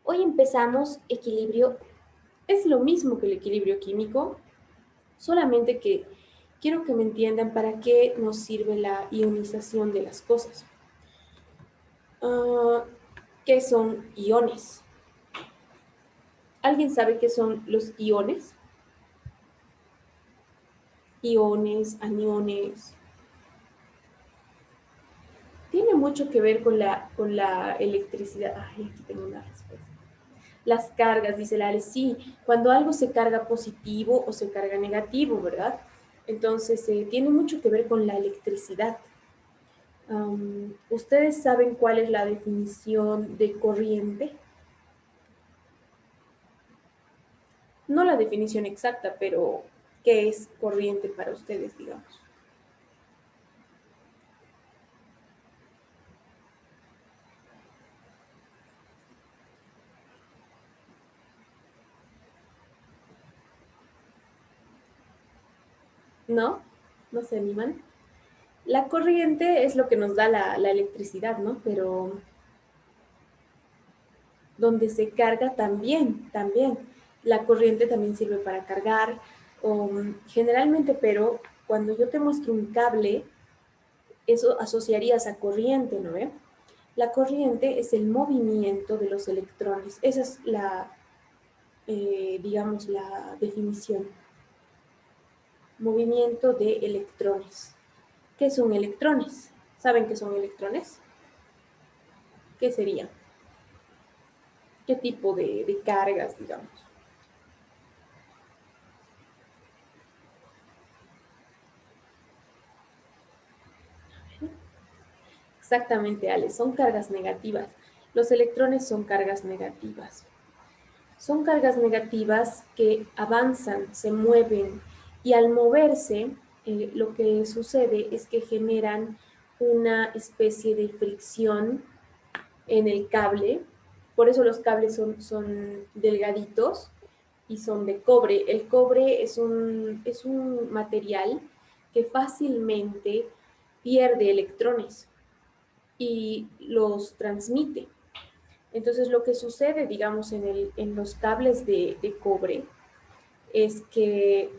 Hoy empezamos equilibrio. Es lo mismo que el equilibrio químico, solamente que quiero que me entiendan para qué nos sirve la ionización de las cosas. Ah, ¿Qué son iones? ¿Alguien sabe qué son los iones? Iones, aniones. Tiene mucho que ver con la electricidad. Ay, aquí tengo una respuesta. Las cargas, dice Lale, sí, cuando algo se carga positivo o se carga negativo, ¿verdad? Entonces, tiene mucho que ver con la electricidad. ¿Ustedes saben cuál es la definición de corriente? No la definición exacta, pero ¿qué es corriente para ustedes, digamos? ¿No? ¿No se animan? La corriente es lo que nos da la electricidad, ¿no? Pero donde se carga también. La corriente también sirve para cargar, generalmente, pero cuando yo te muestro un cable, eso asociarías a corriente, ¿no ve? La corriente es el movimiento de los electrones. Esa es digamos, la definición. Movimiento de electrones. ¿Qué son electrones? ¿Saben qué son electrones? ¿Qué sería? ¿Qué tipo de cargas, digamos? Exactamente, Ale, son cargas negativas. Los electrones son cargas negativas. Son cargas negativas que avanzan, se mueven y al moverse, lo que sucede es que generan una especie de fricción en el cable. Por eso los cables son delgaditos y son de cobre. El cobre es un material que fácilmente pierde electrones y los transmite. Entonces, lo que sucede, digamos, en los cables de cobre es que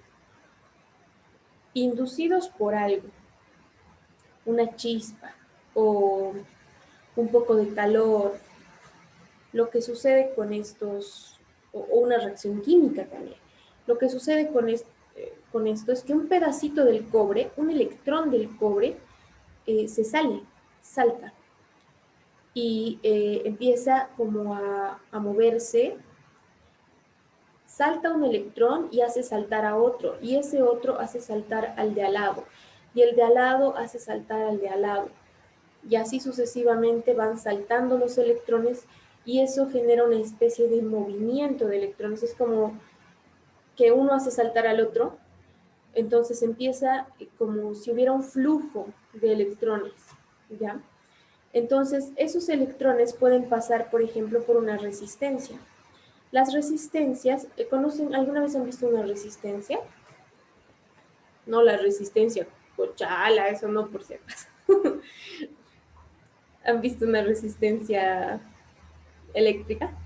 inducidos por algo, una chispa o un poco de calor, lo que sucede con estos, o una reacción química también, lo que sucede con esto es que un pedacito del cobre, un electrón del cobre, se salta y empieza como a moverse, salta un electrón y hace saltar a otro, y ese otro hace saltar al de al lado, y el de al lado hace saltar al de al lado, y así sucesivamente van saltando los electrones y eso genera una especie de movimiento de electrones. Es como que uno hace saltar al otro, entonces empieza como si hubiera un flujo de electrones, ¿ya? Entonces, esos electrones pueden pasar, por ejemplo, por una resistencia. Las resistencias, ¿conocen? ¿Alguna vez han visto una resistencia? No, la resistencia cochala, eso no, por si acaso. ¿Han visto una resistencia eléctrica?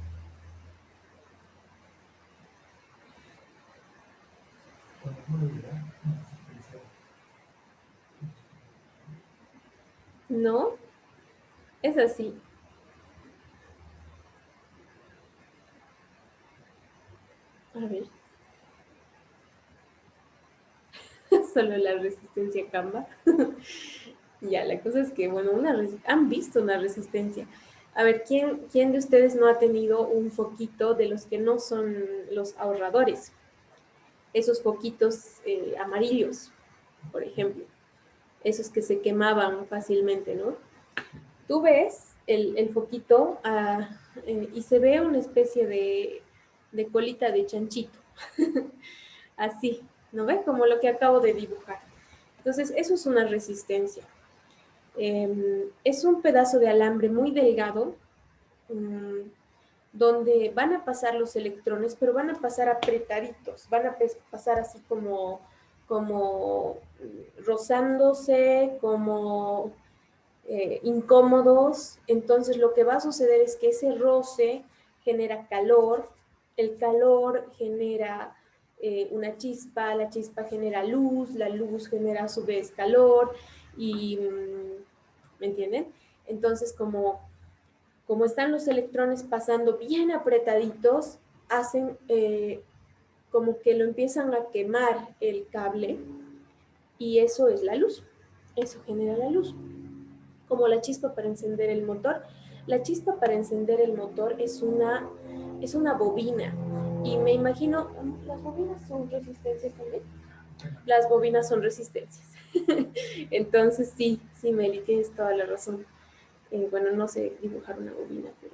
No, es así. A ver, solo la resistencia Canva. Ya, la cosa es que, bueno, han visto una resistencia. A ver, ¿quién de ustedes no ha tenido un foquito de los que no son los ahorradores? Esos foquitos amarillos, por ejemplo, esos que se quemaban fácilmente, ¿no? Tú ves el foquito y se ve una especie de colita de chanchito, así, ¿no ves? Como lo que acabo de dibujar. Entonces, eso es una resistencia. Es un pedazo de alambre muy delgado um, donde van a pasar los electrones, pero van a pasar apretaditos, van a pasar así como rozándose, como incómodos. Entonces lo que va a suceder es que ese roce genera calor, el calor genera una chispa, la chispa genera luz, la luz genera a su vez calor y, ¿me entienden? Entonces, como están los electrones pasando bien apretaditos, hacen como que lo empiezan a quemar el cable y eso es la luz, eso genera la luz. Como la chispa para encender el motor. La chispa para encender el motor es una bobina y me imagino, ¿las bobinas son resistencias también? Las bobinas son resistencias. Entonces sí, Meli, tienes toda la razón. Bueno, no sé dibujar una bobina, pero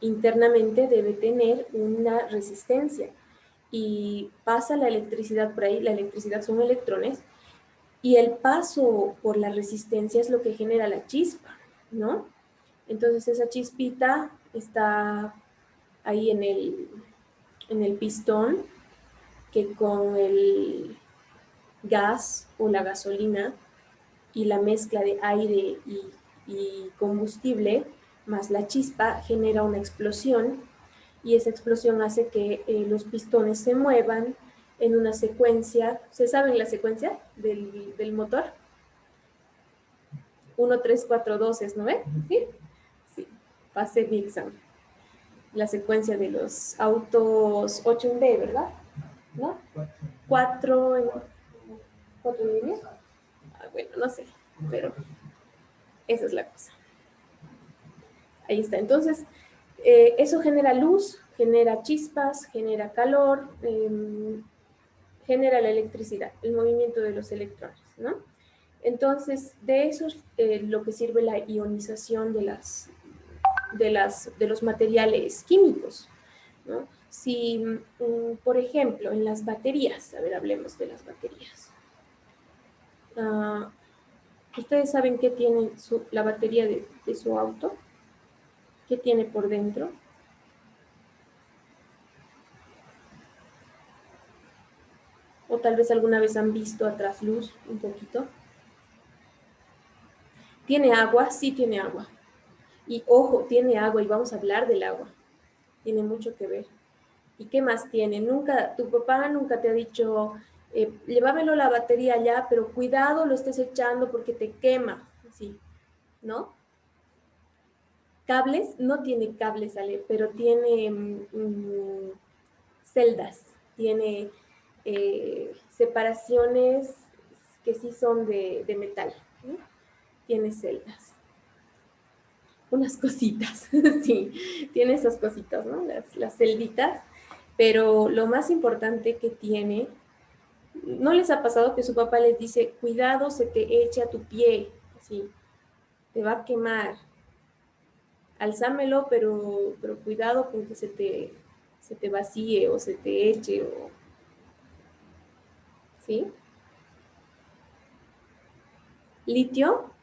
internamente debe tener una resistencia y pasa la electricidad por ahí, la electricidad son electrones y el paso por la resistencia es lo que genera la chispa, ¿no? Entonces esa chispita está ahí en el pistón que con el gas o la gasolina y la mezcla de aire y combustible más la chispa genera una explosión y esa explosión hace que los pistones se muevan en una secuencia. ¿Se sabe la secuencia del motor? 1, 3, 4, 2, ¿no ve? ¿Sí? Sí, pase Dixon. La secuencia de los autos 8 en B, ¿verdad? ¿No? 4 en 4 líneas. Bueno, no sé, pero esa es la cosa. Ahí está. Entonces, eso genera luz, genera chispas, genera calor, genera la electricidad, el movimiento de los electrones, ¿no? Entonces, de eso es lo que sirve la ionización de los materiales químicos, ¿no? Si, por ejemplo, en las baterías, a ver, hablemos de las baterías. ¿Ustedes saben qué tiene la batería de su auto? ¿Qué tiene por dentro? O tal vez alguna vez han visto a trasluz un poquito. ¿Tiene agua? Sí tiene agua. Y ojo, tiene agua y vamos a hablar del agua. Tiene mucho que ver. ¿Y qué más tiene? Tu papá nunca te ha dicho, llévamelo la batería allá, pero cuidado, lo estés echando porque te quema. Sí, ¿no? Cables, no tiene cables, Ale, pero tiene celdas, tiene separaciones que sí son de metal, ¿no? Tiene celdas. Unas cositas, sí, tiene esas cositas, ¿no? Las celditas, pero lo más importante que tiene, ¿no les ha pasado que su papá les dice, cuidado, se te eche a tu pie, así, te va a quemar, alzámelo, pero cuidado con que se te vacíe o se te eche, o, ¿sí? Litio.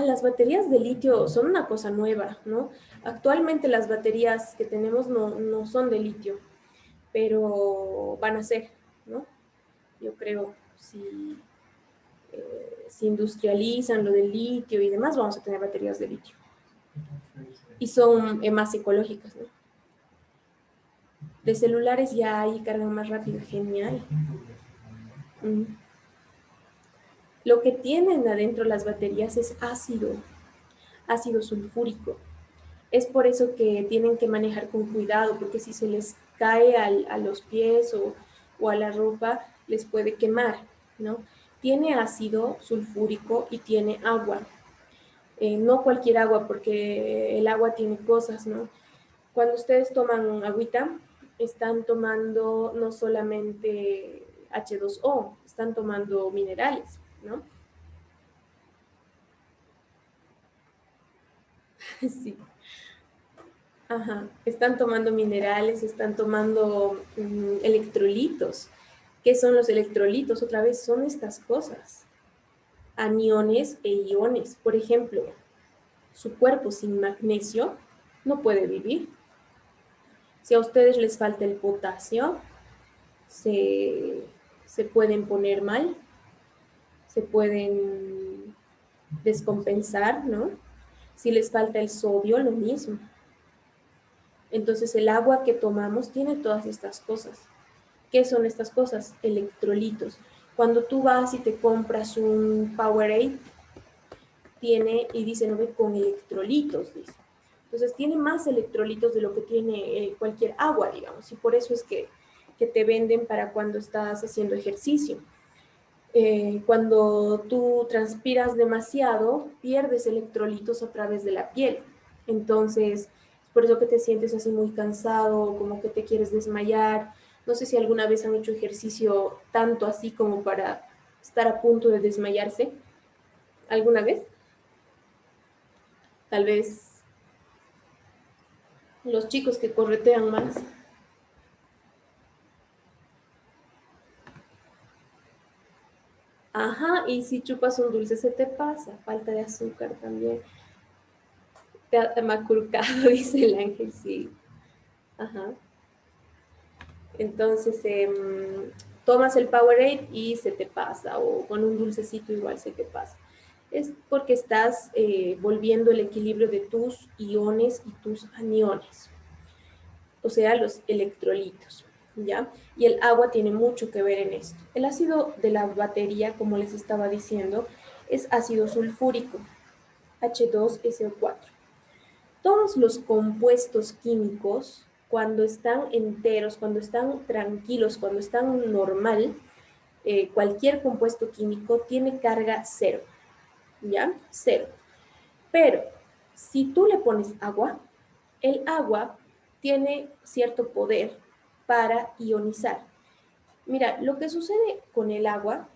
Las baterías de litio son una cosa nueva, ¿no? Actualmente las baterías que tenemos no son de litio, pero van a ser, ¿no? Yo creo, si se industrializan lo del litio y demás, vamos a tener baterías de litio. Y son más ecológicas, ¿no? De celulares ya hay, cargan más rápido, genial. Lo que tienen adentro las baterías es ácido sulfúrico. Es por eso que tienen que manejar con cuidado, porque si se les cae a los pies o a la ropa, les puede quemar, ¿no? Tiene ácido sulfúrico y tiene agua. No cualquier agua, porque el agua tiene cosas, ¿no? Cuando ustedes toman agüita, están tomando no solamente H2O, están tomando minerales, ¿no? Sí. Ajá, están tomando minerales, están tomando electrolitos. ¿Qué son los electrolitos? Otra vez, son estas cosas, aniones e iones. Por ejemplo, su cuerpo sin magnesio no puede vivir. Si a ustedes les falta el potasio, se pueden poner mal, se pueden descompensar, ¿no? Si les falta el sodio, lo mismo. Entonces el agua que tomamos tiene todas estas cosas. ¿Qué son estas cosas? Electrolitos. Cuando tú vas y te compras un Powerade, tiene, y dice, no ve, con electrolitos, dice. Entonces tiene más electrolitos de lo que tiene cualquier agua, digamos, y por eso es que te venden para cuando estás haciendo ejercicio. Cuando tú transpiras demasiado, pierdes electrolitos a través de la piel. Entonces, por eso que te sientes así muy cansado, como que te quieres desmayar. No sé si alguna vez han hecho ejercicio tanto así como para estar a punto de desmayarse. ¿Alguna vez? Tal vez los chicos que corretean más. Ajá, y si chupas un dulce se te pasa, falta de azúcar también. Te ha macurcado, dice el ángel, sí. Ajá. Entonces, tomas el Powerade y se te pasa, o con un dulcecito igual se te pasa. Es porque estás volviendo el equilibrio de tus iones y tus aniones, o sea, los electrolitos, ¿ya? Y el agua tiene mucho que ver en esto. El ácido de la batería, como les estaba diciendo, es ácido sulfúrico, H2SO4. Todos los compuestos químicos, cuando están enteros, cuando están tranquilos, cuando están normal, cualquier compuesto químico tiene carga cero, ¿ya? Cero. Pero si tú le pones agua, el agua tiene cierto poder para ionizar. Mira, lo que sucede con el agua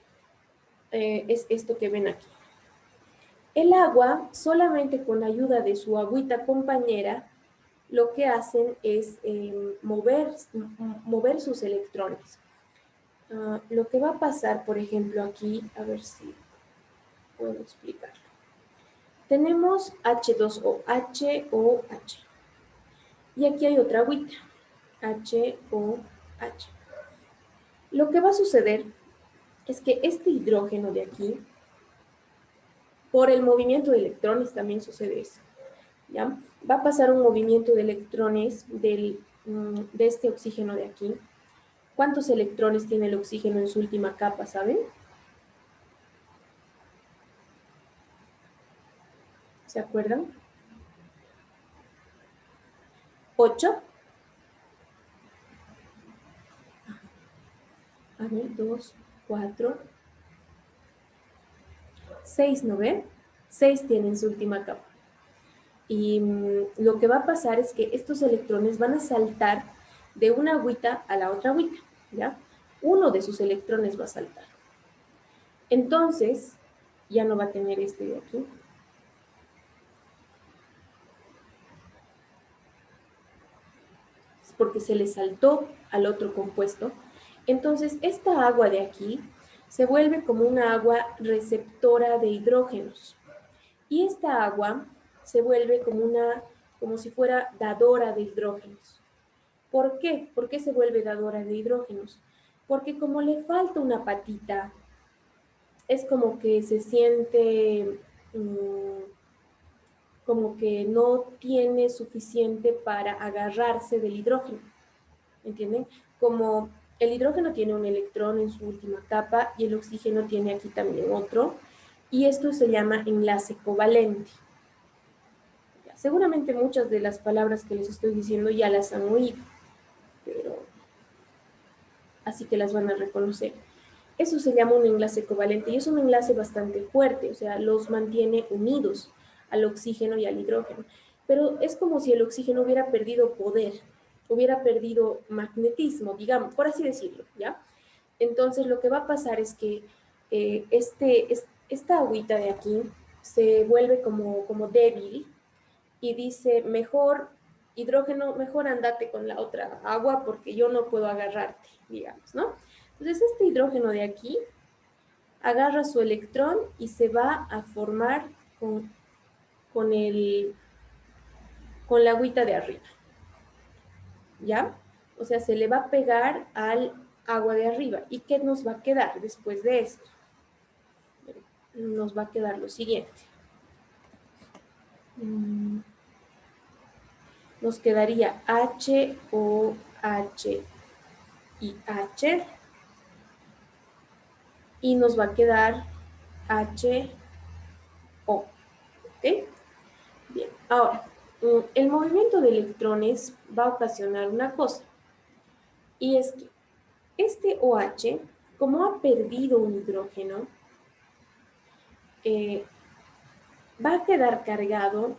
es esto que ven aquí. El agua, solamente con ayuda de su agüita compañera, lo que hacen es mover sus electrones. Lo que va a pasar, por ejemplo, aquí, a ver si puedo explicarlo. Tenemos H2O, H-O-H. Y aquí hay otra agüita, H-O-H. Lo que va a suceder es que este hidrógeno de aquí, por el movimiento de electrones también sucede eso, ¿ya? Va a pasar un movimiento de electrones de este oxígeno de aquí. ¿Cuántos electrones tiene el oxígeno en su última capa, saben? ¿Se acuerdan? 8. A ver, 2, 4, 6, ¿no ven? 6 tienen su última capa. Y lo que va a pasar es que estos electrones van a saltar de una agüita a la otra agüita, ¿ya? Uno de sus electrones va a saltar. Entonces, ya no va a tener este de aquí. Porque se le saltó al otro compuesto. Entonces, esta agua de aquí se vuelve como una agua receptora de hidrógenos. Y esta agua se vuelve como si fuera dadora de hidrógenos. ¿Por qué? ¿Por qué se vuelve dadora de hidrógenos? Porque como le falta una patita, es como que se siente como que no tiene suficiente para agarrarse del hidrógeno. ¿Entienden? Como el hidrógeno tiene un electrón en su última capa y el oxígeno tiene aquí también otro, y esto se llama enlace covalente. Seguramente muchas de las palabras que les estoy diciendo ya las han oído, pero así que las van a reconocer. Eso se llama un enlace covalente y es un enlace bastante fuerte, o sea, los mantiene unidos al oxígeno y al hidrógeno. Pero es como si el oxígeno hubiera perdido poder, hubiera perdido magnetismo, digamos, por así decirlo, ¿ya? Entonces lo que va a pasar es que esta agüita de aquí se vuelve como débil y dice, mejor hidrógeno, mejor andate con la otra agua porque yo no puedo agarrarte, digamos, ¿no? Entonces este hidrógeno de aquí agarra su electrón y se va a formar con, con, el, con la agüita de arriba, ¿ya? O sea, se le va a pegar al agua de arriba. ¿Y qué nos va a quedar después de esto? Nos va a quedar lo siguiente. nos quedaría H, O, H y H. Y nos va a quedar H, O. ¿Ok? Bien, ahora, el movimiento de electrones va a ocasionar una cosa. Y es que este OH, como ha perdido un hidrógeno, va a quedar cargado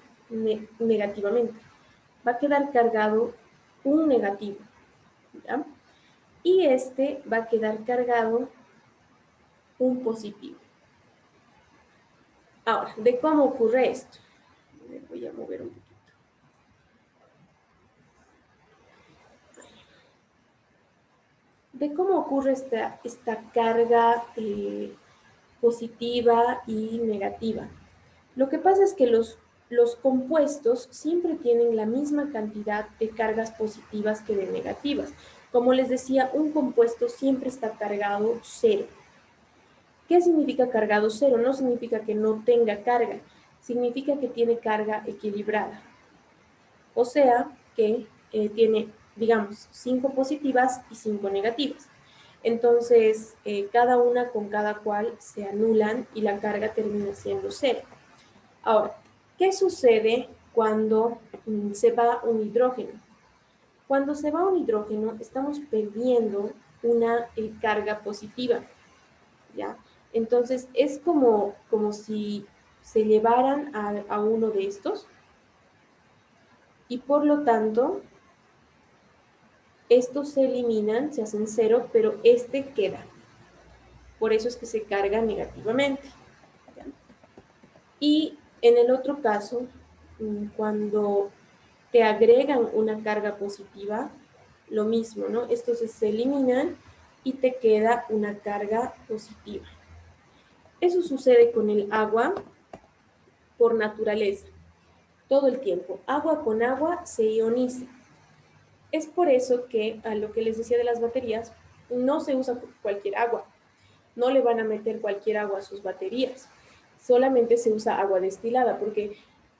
negativamente. Va a quedar cargado un negativo. ¿Ya? Y este va a quedar cargado un positivo. Ahora, ¿de cómo ocurre esto? Me voy a mover un poquito. De cómo ocurre esta carga positiva y negativa. Lo que pasa es que los compuestos siempre tienen la misma cantidad de cargas positivas que de negativas. Como les decía, un compuesto siempre está cargado cero. ¿Qué significa cargado cero? No significa que no tenga carga, significa que tiene carga equilibrada. O sea, que tiene, digamos, 5 positivas y 5 negativas. Entonces, cada una con cada cual se anulan y la carga termina siendo cero. Ahora, ¿qué sucede cuando se va un hidrógeno? Cuando se va un hidrógeno, estamos perdiendo una carga positiva, ¿ya? Entonces, es como si se llevaran a uno de estos y por lo tanto, estos se eliminan, se hacen cero, pero este queda. Por eso es que se carga negativamente. ¿Ya? Y en el otro caso, cuando te agregan una carga positiva, lo mismo, ¿no? Estos se eliminan y te queda una carga positiva. Eso sucede con el agua por naturaleza, todo el tiempo. Agua con agua se ioniza. Es por eso que a lo que les decía de las baterías, no se usa cualquier agua. No le van a meter cualquier agua a sus baterías. Solamente se usa agua destilada, porque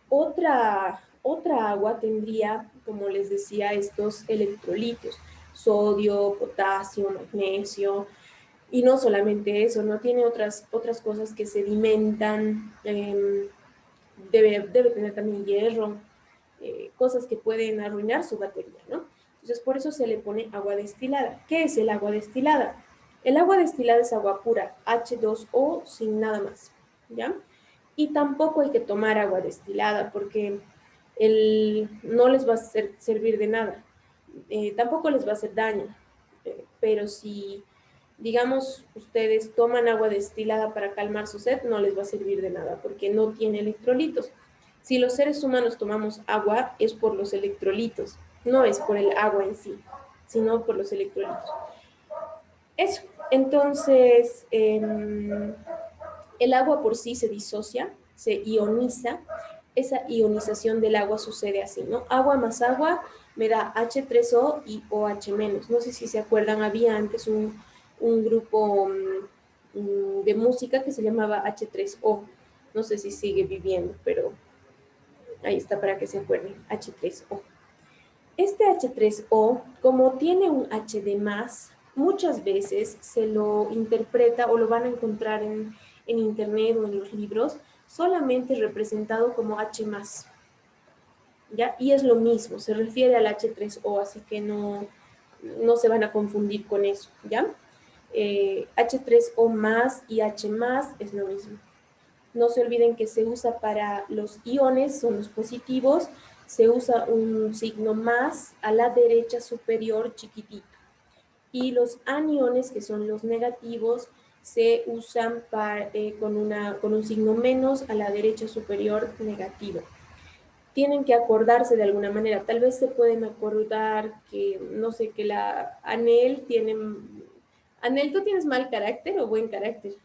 otra agua tendría, como les decía, estos electrolitos, sodio, potasio, magnesio, y no solamente eso, no tiene otras cosas que sedimentan, debe tener también hierro, cosas que pueden arruinar su batería, ¿no? Entonces, por eso se le pone agua destilada. ¿Qué es el agua destilada? El agua destilada es agua pura, H2O, sin nada más, ¿ya? Y tampoco hay que tomar agua destilada porque no les va a servir de nada. Tampoco les va a hacer daño, pero si, digamos, ustedes toman agua destilada para calmar su sed, no les va a servir de nada porque no tiene electrolitos. Si los seres humanos tomamos agua, es por los electrolitos, no es por el agua en sí, sino por los electrolitos. Eso, entonces, el agua por sí se disocia, se ioniza. Esa ionización del agua sucede así, ¿no? Agua más agua me da H3O y OH menos. No sé si se acuerdan, había antes un grupo de música que se llamaba H3O. No sé si sigue viviendo, pero ahí está para que se acuerden, H3O. Este H3O, como tiene un H de más, muchas veces se lo interpreta o lo van a encontrar en internet o en los libros solamente representado como H más. ¿Ya? Y es lo mismo, se refiere al H3O, así que no se van a confundir con eso, ¿ya? H3O más y H más es lo mismo. No se olviden que se usa para los iones, son los positivos, se usa un signo más a la derecha superior chiquitito. Y los aniones, que son los negativos, se usan con un signo menos a la derecha superior negativo. Tienen que acordarse de alguna manera. Tal vez se pueden acordar que, no sé, que la Anel tiene... Anel, ¿tú tienes mal carácter o buen carácter?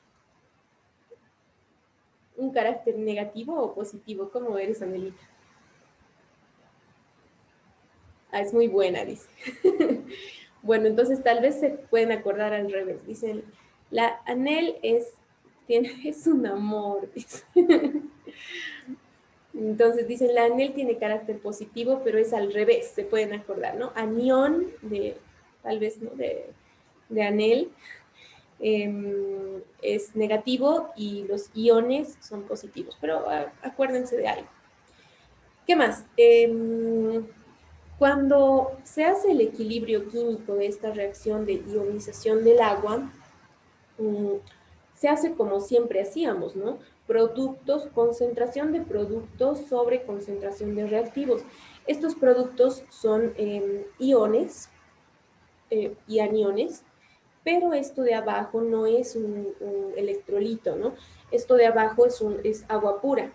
¿Un carácter negativo o positivo? ¿Cómo eres, Anelita? Ah, es muy buena, dice. Bueno, entonces tal vez se pueden acordar al revés. Dicen, la Anel es un amor, dice. Entonces dicen, la anel tiene carácter positivo, pero es al revés, se pueden acordar, ¿no? Anión, tal vez, ¿no? De anel, es negativo y los iones son positivos, pero acuérdense de algo. ¿Qué más? Cuando se hace el equilibrio químico de esta reacción de ionización del agua, se hace como siempre hacíamos, ¿no? Productos, concentración de productos sobre concentración de reactivos. Estos productos son iones y aniones, pero esto de abajo no es un electrolito, ¿no? Esto de abajo es agua pura.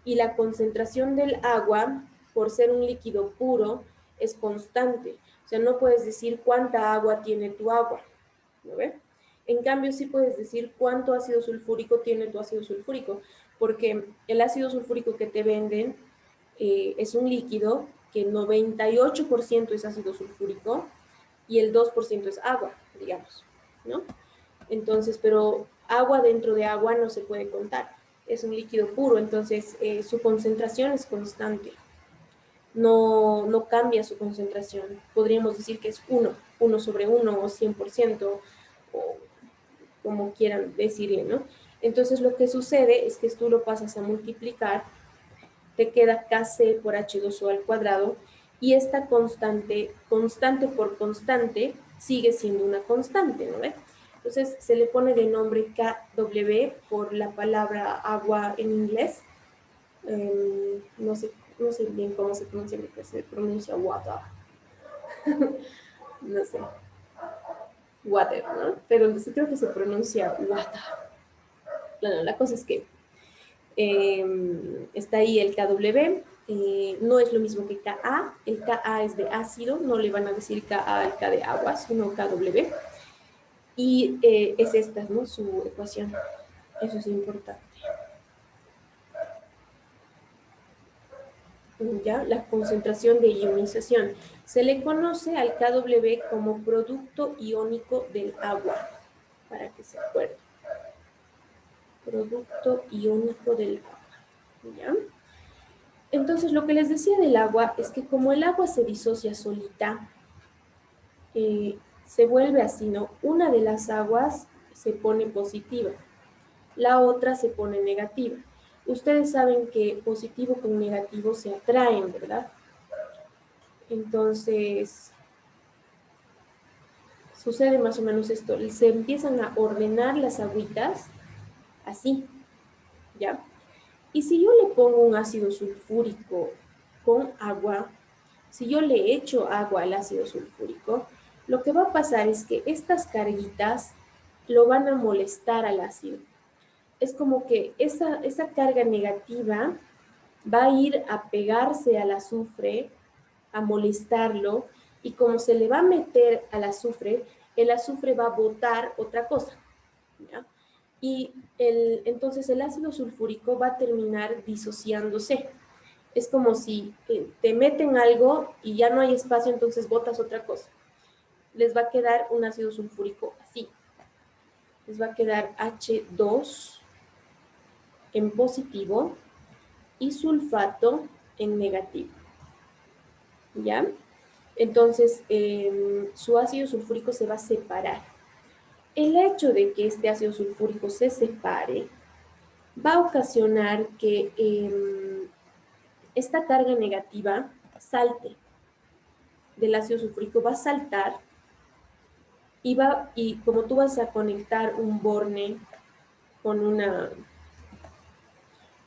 Y la concentración del agua, por ser un líquido puro, es constante. O sea, no puedes decir cuánta agua tiene tu agua, ¿no ves? En cambio, sí puedes decir cuánto ácido sulfúrico tiene tu ácido sulfúrico, porque el ácido sulfúrico que te venden es un líquido que 98% es ácido sulfúrico y el 2% es agua, digamos, ¿no? Entonces, pero agua dentro de agua no se puede contar, es un líquido puro, entonces su concentración es constante, no cambia su concentración. Podríamos decir que es 1 sobre 1 o 100%, o como quieran decirle, ¿no? Entonces lo que sucede es que tú lo pasas a multiplicar, te queda Kc por H2O al cuadrado, y esta constante por constante, sigue siendo una constante, ¿no ve? Entonces se le pone de nombre KW por la palabra agua en inglés. No sé bien cómo se pronuncia, porque se pronuncia water. No sé, water, ¿no? Pero sí creo que se pronuncia water. Bueno, la cosa es que está ahí el KW, no es lo mismo que Ka, el Ka es de ácido, no le van a decir Ka al K de agua, sino KW, y es esta, ¿no? Su ecuación, eso es importante. ¿Ya? La concentración de ionización. Se le conoce al KW como producto iónico del agua, para que se acuerden. Producto iónico del agua, ¿ya? Entonces, lo que les decía del agua es que como el agua se disocia solita, se vuelve así, ¿no? Una de las aguas se pone positiva, la otra se pone negativa. Ustedes saben que positivo con negativo se atraen, ¿verdad? Entonces, sucede más o menos esto. Se empiezan a ordenar las agüitas así, ¿ya? Y si yo le pongo un ácido sulfúrico con agua, si yo le echo agua al ácido sulfúrico, lo que va a pasar es que estas carguitas lo van a molestar al ácido. Es como que esa carga negativa va a ir a pegarse al azufre, a molestarlo, y como se le va a meter al azufre, el azufre va a botar otra cosa, ¿ya? Y entonces el ácido sulfúrico va a terminar disociándose. Es como si te meten algo y ya no hay espacio, entonces botas otra cosa. Les va a quedar un ácido sulfúrico así. Les va a quedar H2 en positivo y sulfato en negativo. ¿Ya? Entonces, su ácido sulfúrico se va a separar. El hecho de que este ácido sulfúrico se separe va a ocasionar que esta carga negativa salte del ácido sulfúrico, va a saltar y como tú vas a conectar un borne con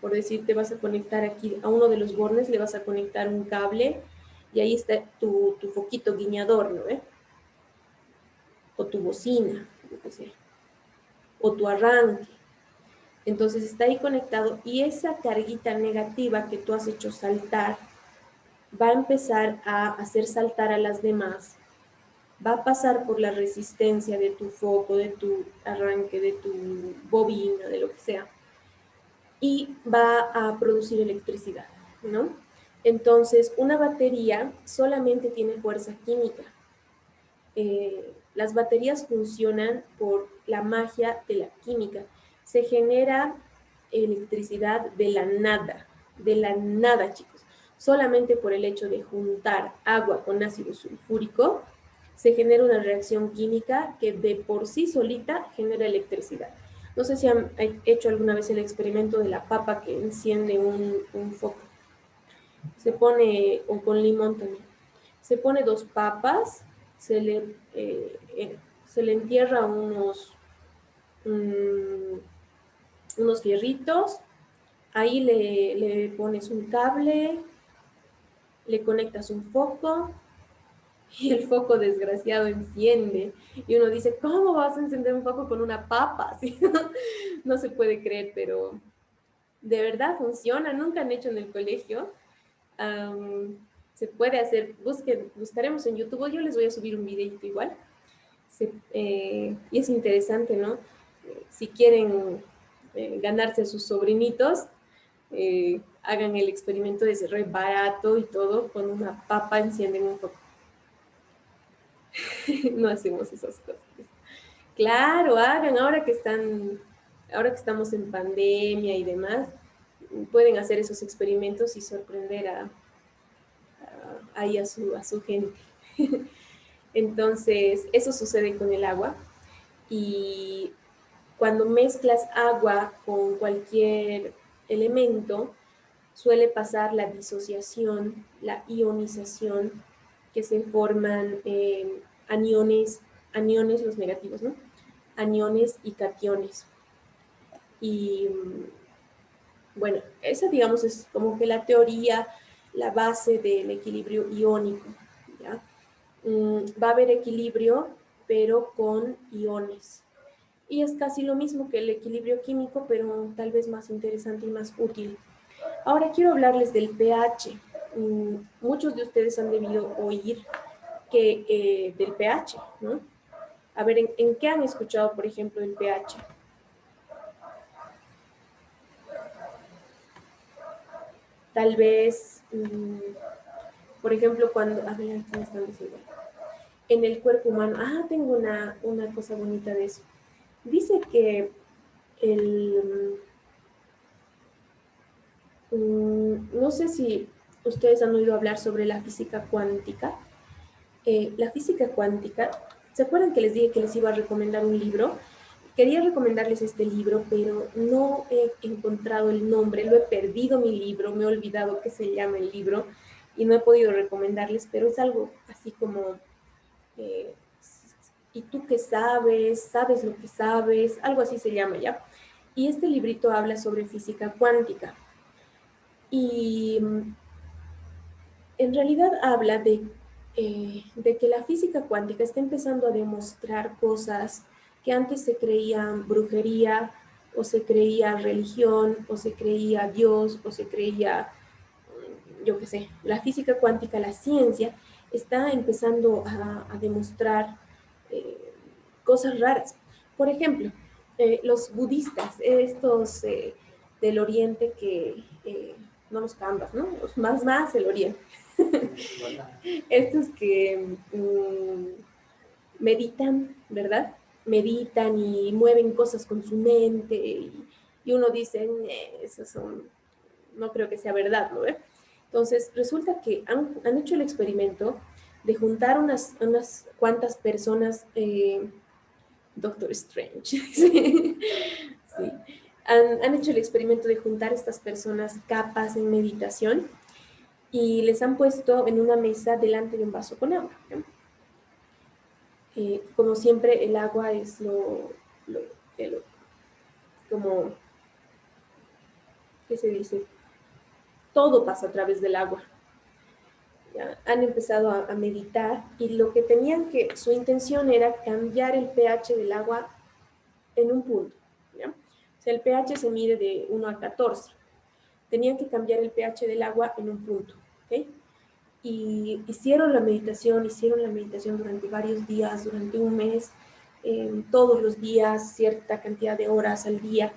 por decir, te vas a conectar aquí a uno de los bornes, le vas a conectar un cable y ahí está tu foquito guiñador, ¿no? O tu bocina, yo qué sé, o tu arranque. Entonces está ahí conectado y esa carguita negativa que tú has hecho saltar va a empezar a hacer saltar a las demás, va a pasar por la resistencia de tu foco, de tu arranque, de tu bobina, de lo que sea, y va a producir electricidad, ¿no? Entonces, una batería solamente tiene fuerza química. Las baterías funcionan por la magia de la química. Se genera electricidad de la nada. de la nada, chicos. Solamente por el hecho de juntar agua con ácido sulfúrico, se genera una reacción química que de por sí solita genera electricidad. No sé si han hecho alguna vez el experimento de la papa que enciende un foco. Se pone, o con limón también, se pone dos papas, se le entierra um, unos fierritos, ahí le pones un cable, le conectas un foco y el foco desgraciado enciende. Y uno dice, ¿cómo vas a encender un foco con una papa? ¿Sí? No se puede creer, pero de verdad funciona. Nunca han hecho en el colegio. Um, Se puede hacer, buscaremos en YouTube, yo les voy a subir un videito igual. Y es interesante, ¿no? Si quieren ganarse a sus sobrinitos, hagan el experimento, de re barato y todo, con una papa encienden un foco. No hacemos esas cosas. Claro, hagan ahora que estamos en pandemia y demás, pueden hacer esos experimentos y sorprender ahí a su gente. Entonces, eso sucede con el agua y cuando mezclas agua con cualquier elemento, suele pasar la disociación, la ionización, que se forman aniones, los negativos, ¿no? Aniones y cationes. Y bueno, esa digamos es como que la teoría, la base del equilibrio iónico, ¿ya? Va a haber equilibrio, pero con iones. Y es casi lo mismo que el equilibrio químico, pero tal vez más interesante y más útil. Ahora quiero hablarles del pH. Muchos de ustedes han debido oír del pH, ¿no? A ver, ¿en qué han escuchado, por ejemplo, el pH? Tal vez, por ejemplo, cuando, a ver, aquí me están diciendo, en el cuerpo humano, tengo una cosa bonita de eso. Dice que no sé si ustedes han oído hablar sobre la física cuántica. La física cuántica, ¿se acuerdan que les dije que les iba a recomendar un libro? Quería recomendarles este libro, pero no he encontrado el nombre, lo he perdido mi libro, me he olvidado qué se llama el libro y no he podido recomendarles, pero es algo así como, eh, ¿y tú qué sabes? ¿Sabes lo que sabes? Algo así se llama ya. Y este librito habla sobre física cuántica. Y en realidad habla de que la física cuántica está empezando a demostrar cosas que antes se creían brujería, o se creía religión, o se creía Dios, o se creía, yo qué sé, la física cuántica, la ciencia, está empezando a demostrar eh, cosas raras. Por ejemplo, los budistas, estos del oriente no los canvas, ¿no? Más el oriente. Estos que meditan, ¿verdad? Meditan y mueven cosas con su mente y uno dice, esos son, no creo que sea verdad, ¿no? Entonces, resulta que han hecho el experimento de juntar unas cuantas personas, Doctor Strange, sí, sí. Han hecho el experimento de juntar estas personas capas en meditación y les han puesto en una mesa delante de un vaso con agua, ¿no? Como siempre, el agua es lo, el- como, ¿qué se dice? Todo pasa a través del agua. ¿Ya? Han empezado a meditar y lo que su intención era cambiar el pH del agua en un punto, ¿ya? O sea, el pH se mide de 1 a 14. Tenían que cambiar el pH del agua en un punto, ¿ok? Y hicieron la meditación durante varios días, durante un mes, todos los días, cierta cantidad de horas al día,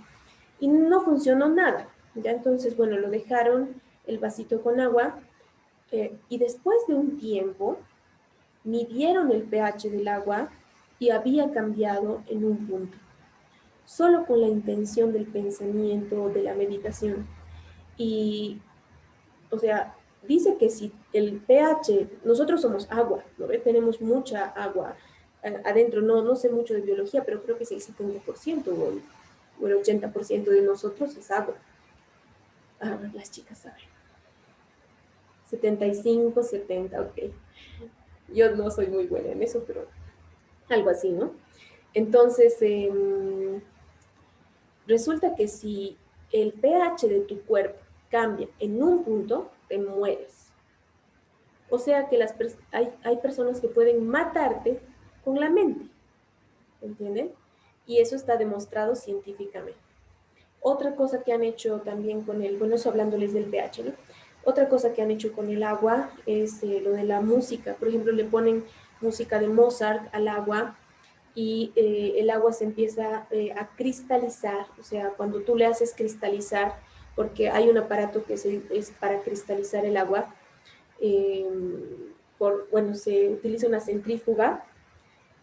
y no funcionó nada. Ya entonces, bueno, lo dejaron el vasito con agua, y después de un tiempo midieron el pH del agua y había cambiado en un punto, solo con la intención del pensamiento, de la meditación. Y O sea, dice que si el pH, nosotros somos agua, ¿no ve? Tenemos mucha agua adentro, no sé mucho de biología, pero creo que es el 70% o el 80% de nosotros es agua. Ah, las chicas saben. 75, 70, ok. Yo no soy muy buena en eso, pero algo así, ¿no? Entonces, resulta que si el pH de tu cuerpo cambia en un punto, te mueres. O sea que hay personas que pueden matarte con la mente, ¿entienden? Y eso está demostrado científicamente. Otra cosa que han hecho también con bueno, eso hablándoles del pH, ¿no? Otra cosa que han hecho con el agua es lo de la música. Por ejemplo, le ponen música de Mozart al agua y el agua se empieza a cristalizar. O sea, cuando tú le haces cristalizar, porque hay un aparato que es para cristalizar el agua, eh, bueno, se utiliza una centrífuga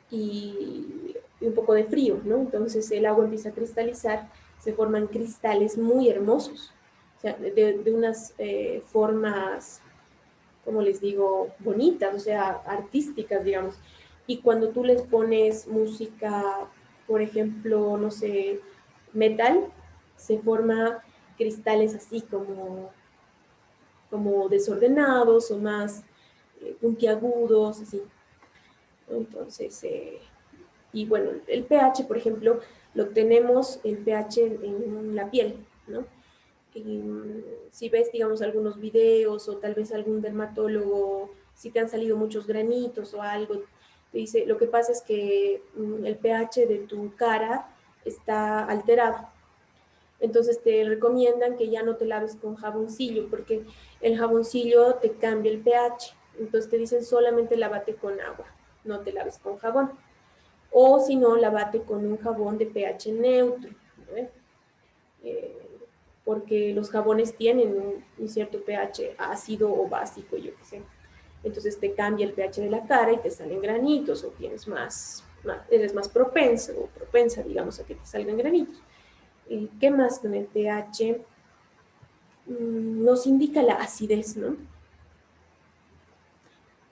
y un poco de frío, ¿no? Entonces el agua empieza a cristalizar, se forman cristales muy hermosos, o sea, de unas formas, como les digo, bonitas, o sea, artísticas, digamos. Y cuando tú les pones música, por ejemplo, no sé, metal, se forma cristales así como desordenados o más puntiagudos, así. Entonces, y bueno, el pH, por ejemplo, lo tenemos el pH en la piel, ¿no? Y, si ves, digamos, algunos videos o tal vez algún dermatólogo, si te han salido muchos granitos o algo, te dice, lo que pasa es que el pH de tu cara está alterado. Entonces te recomiendan que ya no te laves con jaboncillo porque el jaboncillo te cambia el pH. Entonces te dicen solamente lávate con agua, no te laves con jabón. O si no, lávate con un jabón de pH neutro, ¿no? eh, porque los jabones tienen un cierto pH ácido o básico, yo qué sé. Entonces te cambia el pH de la cara y te salen granitos o tienes eres más propenso o propensa, digamos, a que te salgan granitos. ¿Qué más con el pH? Nos indica la acidez, ¿no?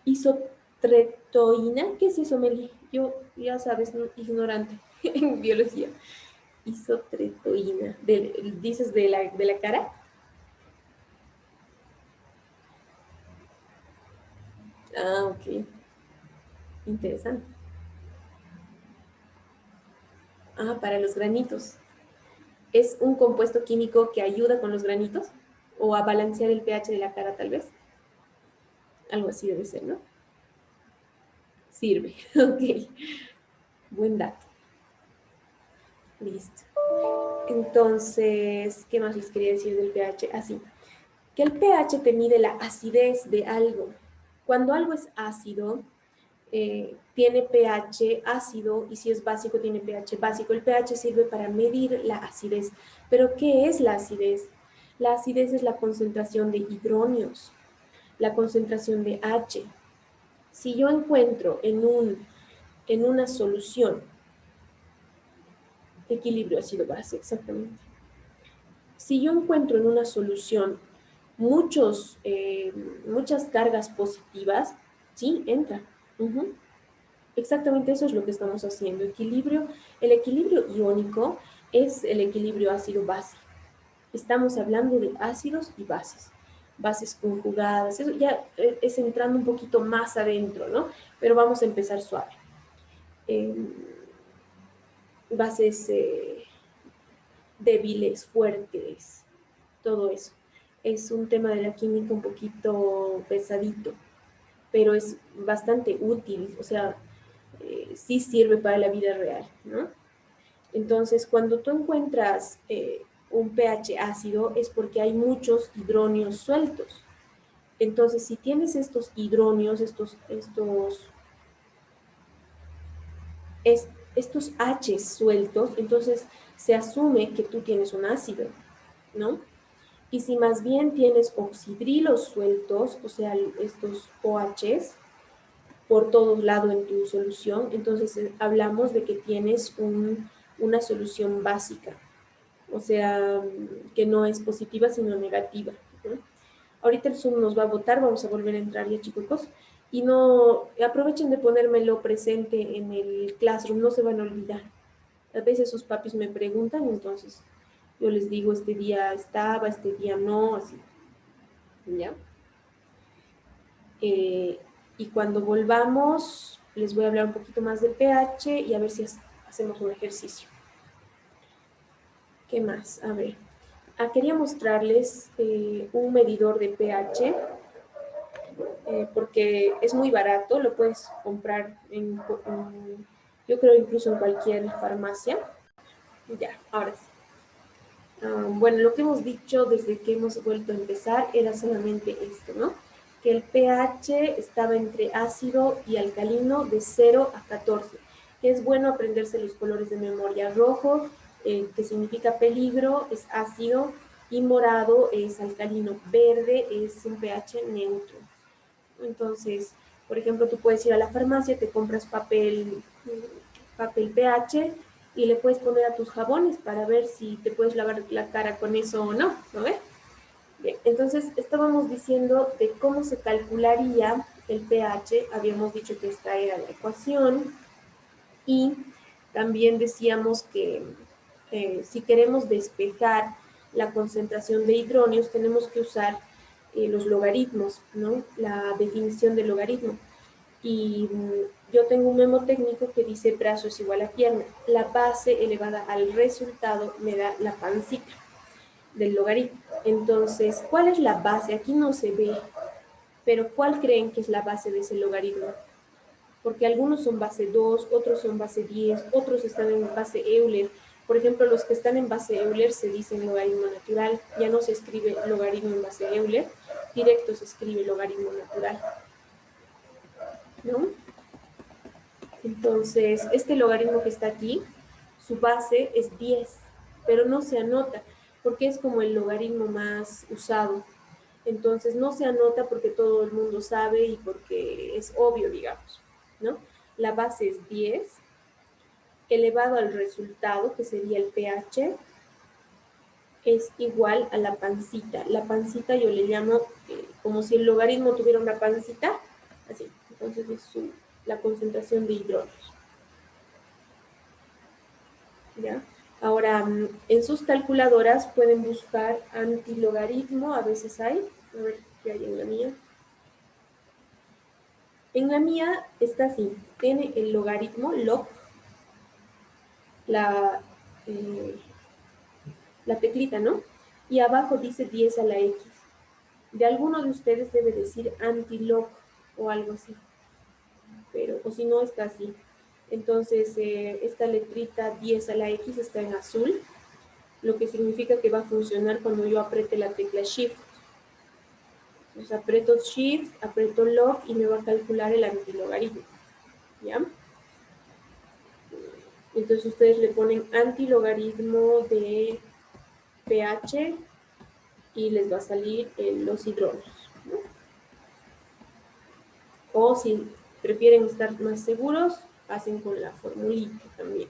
Isotretoína, ¿qué es eso, Meli? Yo, ya sabes, ¿no? Ignorante en biología. Isotretoína, dices de la cara. Ah, ok, interesante. Ah, para los granitos. ¿Es un compuesto químico que ayuda con los granitos? ¿O a balancear el pH de la cara, tal vez? Algo así debe ser, ¿no? Sirve, ok. Buen dato. Listo. Entonces, ¿qué más les quería decir del pH? Así, que el pH te mide la acidez de algo. Cuando algo es ácido, tiene pH ácido y si es básico tiene pH básico. El pH sirve para medir la acidez. Pero ¿qué es la acidez? La acidez es la concentración de hidronios, la concentración de H. Si yo encuentro en una solución, equilibrio ácido-base, exactamente. Si yo encuentro en una solución muchas cargas positivas, sí, entra. Uh-huh. Exactamente eso es lo que estamos haciendo. El equilibrio iónico es el equilibrio ácido-base. Estamos hablando de ácidos y bases, bases conjugadas. Eso ya es entrando un poquito más adentro, ¿no? Pero vamos a empezar suave. Eh, bases débiles, fuertes, todo eso. Es un tema de la química un poquito pesadito, pero es bastante útil, o sea, sí sirve para la vida real, ¿no? Entonces, cuando tú encuentras un pH ácido es porque hay muchos hidronios sueltos. Entonces, si tienes estos hidronios, estos H sueltos, entonces se asume que tú tienes un ácido, ¿no? Y si más bien tienes oxidrilos sueltos, o sea, estos OHs, por todos lados en tu solución, entonces hablamos de que tienes una solución básica, o sea, que no es positiva sino negativa, ¿no? Ahorita el Zoom nos va a botar, vamos a volver a entrar ya, chicos. Y no, aprovechen de ponérmelo presente en el Classroom, no se van a olvidar. A veces sus papis me preguntan, entonces yo les digo, este día estaba, este día no, así. ¿Ya? Y cuando volvamos, les voy a hablar un poquito más de pH y a ver si hacemos un ejercicio. ¿Qué más? A ver. Quería mostrarles un medidor de pH porque es muy barato, lo puedes comprar yo creo incluso en cualquier farmacia. Ya, ahora sí. Bueno, lo que hemos dicho desde que hemos vuelto a empezar era solamente esto, ¿no? Que el pH estaba entre ácido y alcalino de 0 a 14, que es bueno aprenderse los colores de memoria. Rojo, que significa peligro, es ácido, y morado es alcalino. Verde es un pH neutro. Entonces, por ejemplo, tú puedes ir a la farmacia, te compras papel pH y le puedes poner a tus jabones para ver si te puedes lavar la cara con eso o no, ¿no ves? Bien, entonces estábamos diciendo de cómo se calcularía el pH, habíamos dicho que esta era la ecuación y también decíamos que si queremos despejar la concentración de hidronios tenemos que usar los logaritmos, ¿no? La definición del logaritmo. Y yo tengo un memo técnico que dice brazo es igual a pierna. La base elevada al resultado me da la pancita del logaritmo. Entonces, ¿cuál es la base? Aquí no se ve, pero ¿cuál creen que es la base de ese logaritmo? Porque algunos son base 2, otros son base 10, otros están en base Euler. Por ejemplo, los que están en base Euler se dicen logaritmo natural, ya no se escribe logaritmo en base Euler, directo se escribe logaritmo natural, ¿no? Entonces, este logaritmo que está aquí, su base es 10, pero no se anota, porque es como el logaritmo más usado. Entonces, no se anota porque todo el mundo sabe y porque es obvio, digamos, ¿no? La base es 10, elevado al resultado, que sería el pH, es igual a la pancita. La pancita yo le llamo como si el logaritmo tuviera una pancita, así. Entonces, es la concentración de hidrógenos. ¿Ya? Ahora, en sus calculadoras pueden buscar antilogaritmo, a veces hay, a ver qué hay en la mía. En la mía está así, tiene el logaritmo, log, la, eh, la teclita, ¿no? Y abajo dice 10 a la x. De alguno de ustedes debe decir antilog o algo así, pero, o si no, está así. Entonces, esta letrita 10 a la x está en azul, lo que significa que va a funcionar cuando yo apriete la tecla Shift. Entonces aprieto Shift, aprieto Log y me va a calcular el antilogaritmo. ¿Ya? Entonces ustedes le ponen antilogaritmo de pH y les va a salir los hidrógenos, ¿no? O si prefieren estar más seguros, hacen con la formulita también,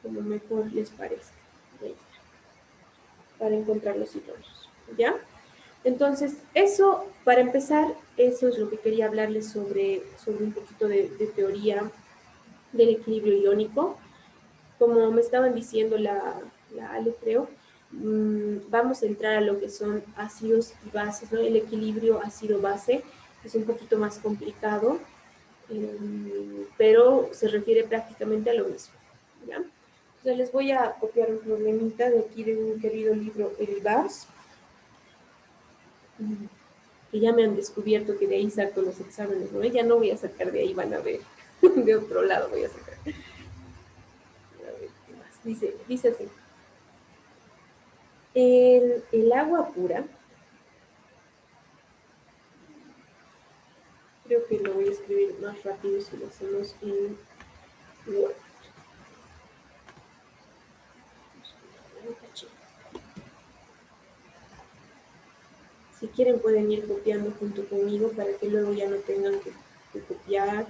como mejor les parezca. Ahí está, para encontrar los hidrógenos. ¿Ya? Entonces, eso, para empezar, eso es lo que quería hablarles sobre un poquito de teoría del equilibrio iónico. Como me estaban diciendo la Ale, creo, vamos a entrar a lo que son ácidos y bases, ¿no? El equilibrio ácido-base es un poquito más complicado, pero se refiere prácticamente a lo mismo, ¿ya? Entonces les voy a copiar un problemita de aquí de un querido libro, El Vars, que ya me han descubierto que de ahí saco los exámenes, ¿no? Ya no voy a sacar de ahí, van a ver, de otro lado voy a sacar. A ver, ¿qué más? Dice así. El agua pura, creo que lo voy a escribir más rápido si lo hacemos en Word. Si quieren pueden ir copiando junto conmigo para que luego ya no tengan que copiar,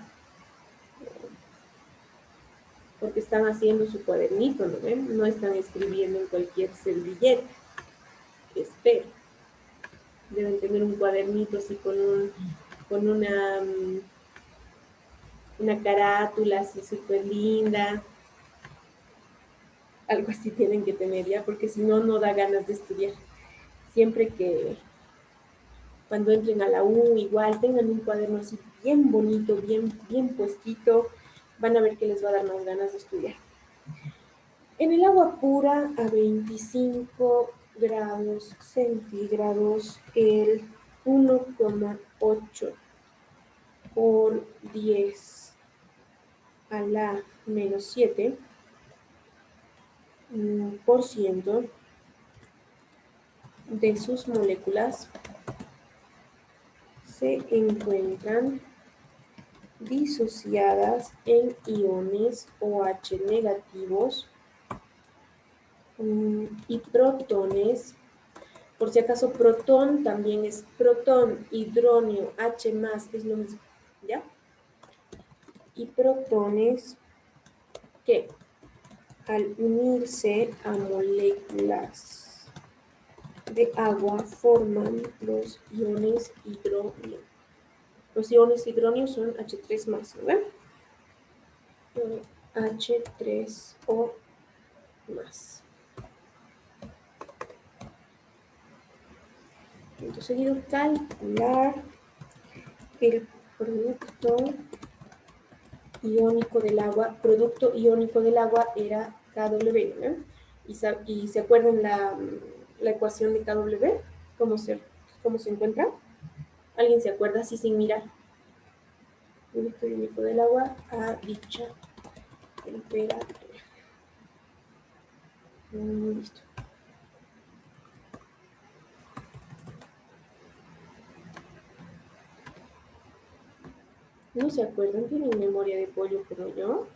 porque están haciendo su cuadernito, ¿no ven? No están escribiendo en cualquier servilleta. Espero. Deben tener un cuadernito así con una carátula así súper linda. Algo así tienen que tener ya, porque si no, no da ganas de estudiar. Siempre que cuando entren a la U, igual tengan un cuaderno así bien bonito, bien puestito, van a ver que les va a dar más ganas de estudiar. En el agua pura a 25 grados centígrados, el 1,8 por 10 a la menos 7 por ciento de sus moléculas se encuentran disociadas en iones OH negativos y protones. Por si acaso, protón también es protón, hidrónio, H más, es lo mismo, ¿ya? Y protones que al unirse a moléculas de agua forman los iones hidrónio. Los iones hidróneo son H3 más, ¿verdad? H3O más. Entonces, seguido calcular el producto iónico del agua. Producto iónico del agua era KW, ¿no? Y se acuerdan la ecuación de KW, cómo se encuentra. ¿Alguien se acuerda así sin mirar? Producto iónico del agua a dicha temperatura. Listo. ¿No se acuerdan? ¿Tienen memoria de pollo como yo?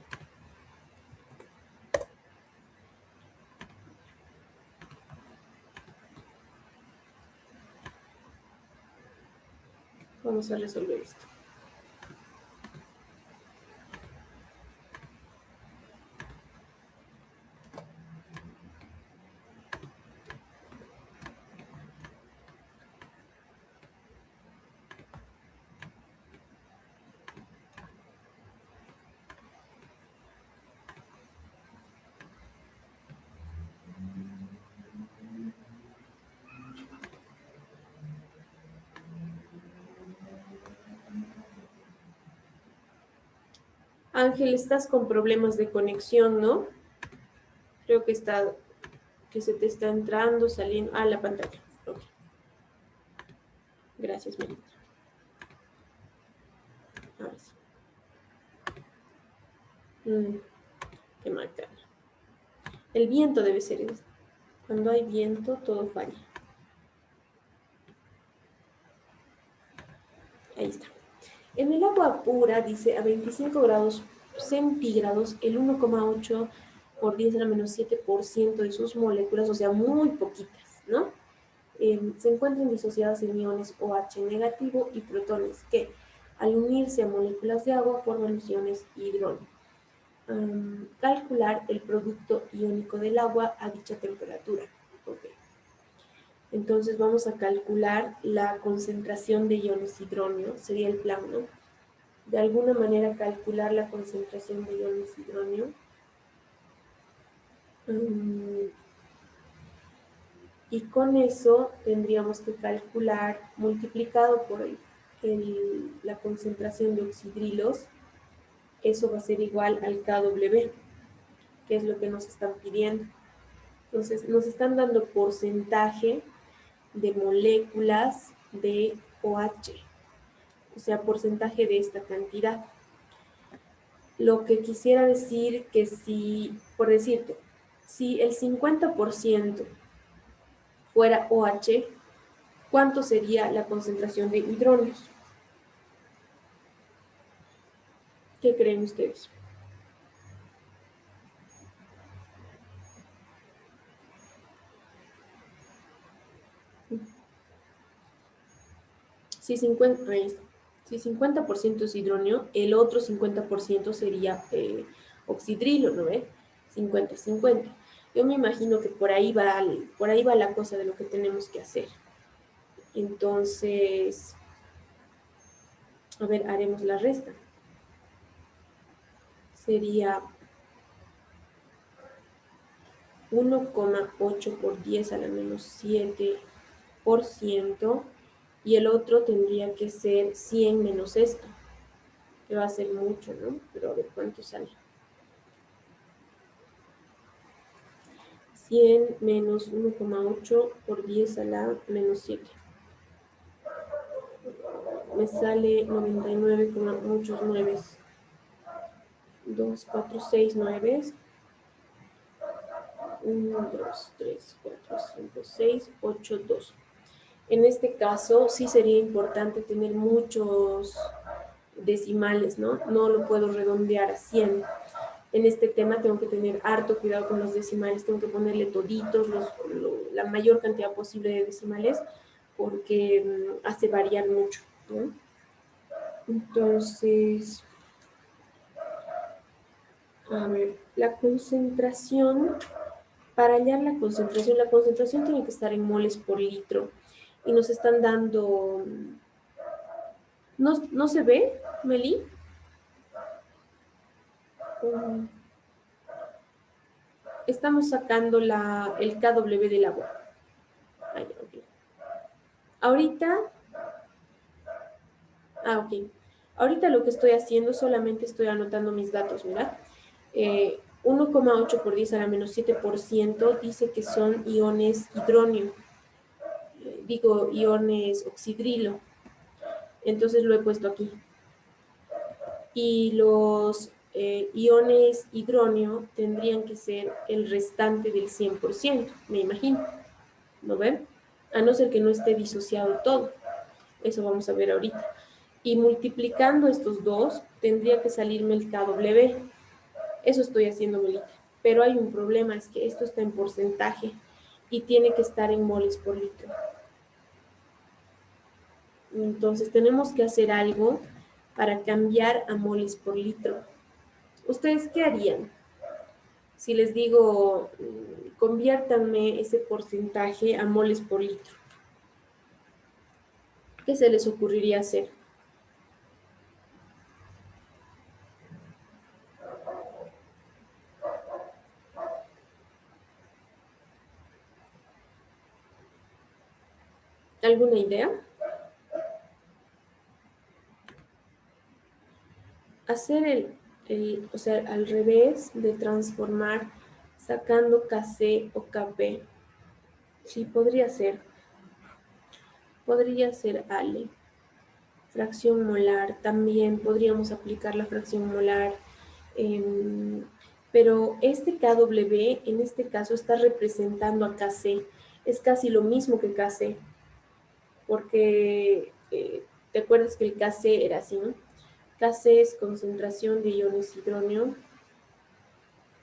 Vamos a resolver esto. Ángel, estás con problemas de conexión, ¿no? Creo que se te está entrando, saliendo. Ah, la pantalla. Okay. Gracias, Melita. Ahora sí. Qué mal, cara. El viento debe ser esto. Cuando hay viento, todo falla. Ahí está. En el agua pura, dice, a 25 grados centígrados, el 1,8 por 10 a la menos 7% de sus moléculas, o sea, muy poquitas, ¿no? Se encuentran disociadas en iones OH negativo y protones, que al unirse a moléculas de agua forman los iones hidrógeno. Calcular el producto iónico del agua a dicha temperatura. Okay. Entonces vamos a calcular la concentración de iones hidrógeno, sería el plan, ¿no? De alguna manera calcular la concentración de iones hidrógeno. Y con eso tendríamos que calcular, multiplicado por la concentración de oxidrilos, eso va a ser igual al KW, que es lo que nos están pidiendo. Entonces, nos están dando porcentaje de moléculas de OH, o sea, porcentaje de esta cantidad. Lo que quisiera decir que si, por decirte, si el 50% fuera OH, ¿cuánto sería la concentración de hidrógenos? ¿Qué creen ustedes? Si 50% es hidrógeno, el otro 50% sería oxidrilo, ¿no ve? 50-50. Yo me imagino que por ahí va la cosa de lo que tenemos que hacer. Entonces, a ver, haremos la resta. Sería 1,8 por 10 a la menos 7%, y el otro tendría que ser 100 menos esto, que va a ser mucho, ¿no? Pero a ver cuánto sale. 100 menos 1,8 por 10 a la menos 7. Me sale 99, muchos 9. 2, 4, 6, 9. 1, 2, 3, 4, 5, 6, 8, 2. En este caso sí sería importante tener muchos decimales, ¿no? No lo puedo redondear a 100. En este tema tengo que tener harto cuidado con los decimales, tengo que ponerle toditos, la mayor cantidad posible de decimales, porque hace variar mucho, ¿no? Entonces, a ver, la concentración, para hallar la concentración tiene que estar en moles por litro, y nos están dando, ¿no se ve, Meli? Estamos sacando el KW del agua. Ay, okay. Ahorita, ok. Ahorita lo que estoy haciendo, solamente estoy anotando mis datos, mira. 1,8 por 10 a la menos 7% dice que son iones hidronio. Digo, iones oxidrilo. Entonces lo he puesto aquí. Y los iones hidronio tendrían que ser el restante del 100%, me imagino. ¿No ven? A no ser que no esté disociado todo. Eso vamos a ver ahorita. Y multiplicando estos dos, tendría que salirme el KW. Eso estoy haciendo, Melita. Pero hay un problema, es que esto está en porcentaje y tiene que estar en moles por litro. Entonces tenemos que hacer algo para cambiar a moles por litro. ¿Ustedes qué harían? Si les digo, conviértanme ese porcentaje a moles por litro, ¿qué se les ocurriría hacer? ¿Alguna idea? Hacer o sea, al revés de transformar sacando KC o KP. Sí, podría ser. Podría ser Ale. Fracción molar, también podríamos aplicar la fracción molar. Pero este KW en este caso está representando a KC. Es casi lo mismo que KC. Porque te acuerdas que el KC era así, ¿no? KC es concentración de iones hidronio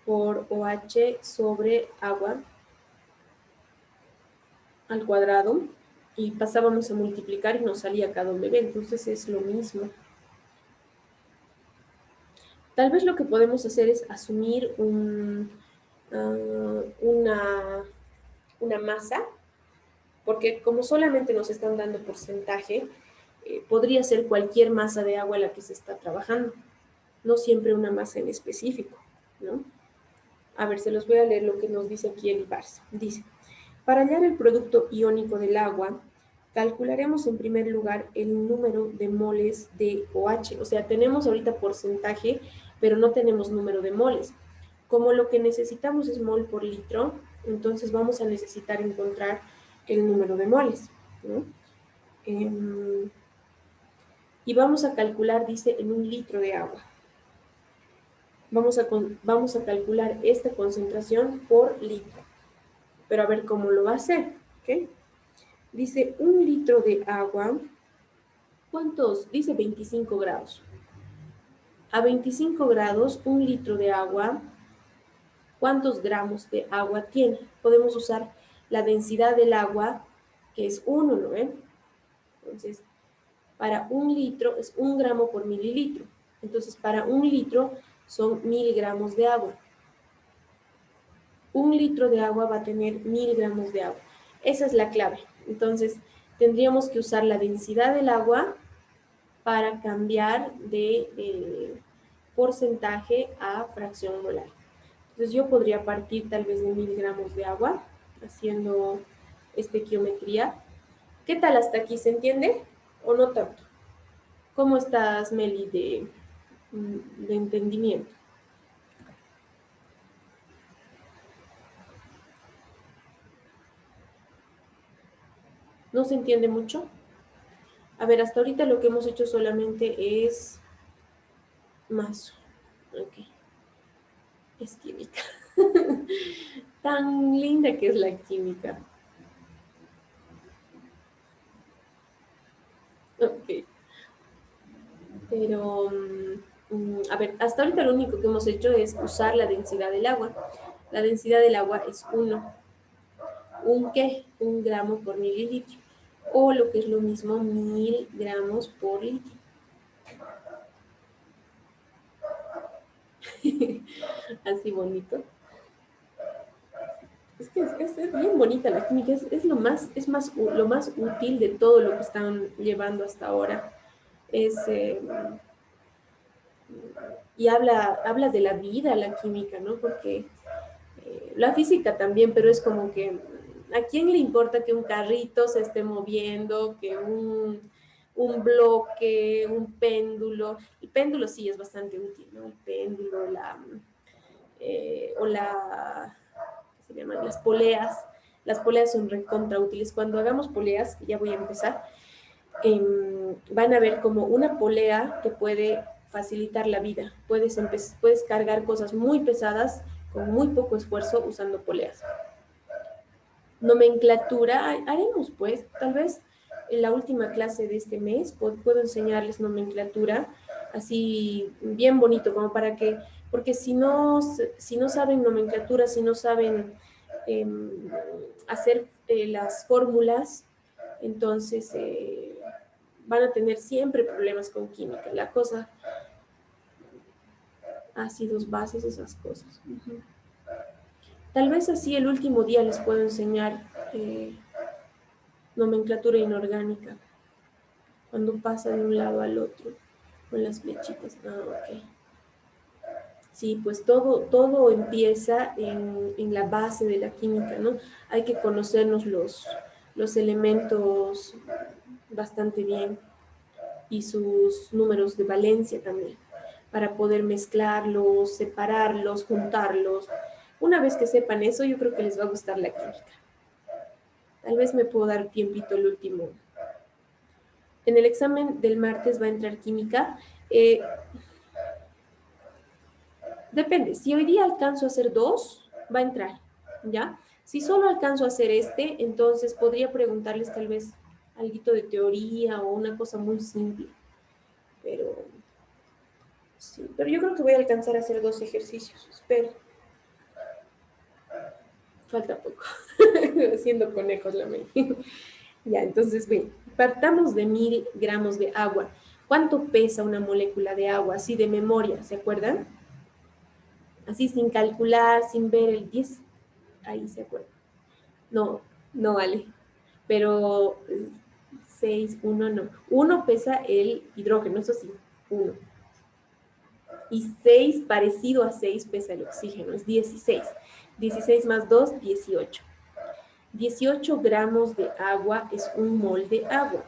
por OH sobre agua al cuadrado, y pasábamos a multiplicar y nos salía KW, entonces es lo mismo. Tal vez lo que podemos hacer es asumir una masa, porque como solamente nos están dando porcentaje, podría ser cualquier masa de agua a la que se está trabajando, no siempre una masa en específico, ¿no? A ver, se los voy a leer lo que nos dice aquí el Barça. Dice, para hallar el producto iónico del agua, calcularemos en primer lugar el número de moles de OH. O sea, tenemos ahorita porcentaje, pero no tenemos número de moles. Como lo que necesitamos es mol por litro, entonces vamos a necesitar encontrar el número de moles, ¿no? Y vamos a calcular, dice, en 1 litro de agua. Vamos a calcular esta concentración por litro. Pero a ver cómo lo va a hacer, ¿ok? Dice 1 litro de agua. ¿Cuántos? Dice 25 grados. A 25 grados, 1 litro de agua, ¿cuántos gramos de agua tiene? Podemos usar la densidad del agua, que es 1, ¿no ven? Entonces, para 1 litro es 1 gramo por mililitro. Entonces, para 1 litro son 1000 gramos de agua. 1 litro de agua va a tener 1000 gramos de agua. Esa es la clave. Entonces, tendríamos que usar la densidad del agua para cambiar de porcentaje a fracción molar. Entonces yo podría partir tal vez de 1000 gramos de agua haciendo estequiometría. ¿Qué tal hasta aquí? ¿Se entiende o no tanto? ¿Cómo estás, Meli, de entendimiento? ¿No se entiende mucho? A ver, hasta ahorita lo que hemos hecho solamente es mazo. Ok, es química. Tan linda que es la química. Ok, pero, a ver, hasta ahorita lo único que hemos hecho es usar la densidad del agua. La densidad del agua es 1. ¿Un qué? 1 gramo por mililitro. O lo que es lo mismo, 1000 gramos por litro. Así bonito. Es que es bien bonita la química, es lo más útil de todo lo que están llevando hasta ahora. Es, y habla de la vida, la química, ¿no? Porque la física también, pero es como que ¿a quién le importa que un carrito se esté moviendo, que un bloque, un péndulo? El péndulo sí es bastante útil, ¿no? El péndulo, o la, ¿qué se llaman? Las poleas. Las poleas son recontra útiles. Cuando hagamos poleas, ya voy a empezar, van a ver como una polea te puede facilitar la vida. Puedes cargar cosas muy pesadas con muy poco esfuerzo usando poleas. Nomenclatura, haremos pues, tal vez en la última clase de este mes puedo enseñarles nomenclatura, así bien bonito, como para que, porque si no saben nomenclatura, si no saben eh, hacer las fórmulas, entonces van a tener siempre problemas con química. La cosa, ácidos, bases, esas cosas. Uh-huh. Tal vez así el último día les puedo enseñar nomenclatura inorgánica, cuando pasa de un lado al otro con las flechitas. Ah, ok. Sí, pues todo empieza en la base de la química, ¿no? Hay que conocernos los elementos bastante bien y sus números de valencia también, para poder mezclarlos, separarlos, juntarlos. Una vez que sepan eso, yo creo que les va a gustar la química. Tal vez me puedo dar tiempito el último. En el examen del martes va a entrar química. Eh, Depende, si hoy día alcanzo a hacer 2, va a entrar, ¿ya? Si solo alcanzo a hacer este, entonces podría preguntarles tal vez algo de teoría o una cosa muy simple, pero sí, pero yo creo que voy a alcanzar a hacer 2 ejercicios, espero. Falta poco, haciendo conejos la mente. Ya, entonces, bien, partamos de 1000 gramos de agua. ¿Cuánto pesa una molécula de agua? Así de memoria, ¿se acuerdan? Así sin calcular, sin ver el 10, ahí se acuerdan. No, no vale. Pero 6, 1 no. Uno pesa el hidrógeno, eso sí, uno. Y 6, parecido a 6, pesa el oxígeno, es 16. 16 más 2, 18. 18 gramos de agua es un mol de agua.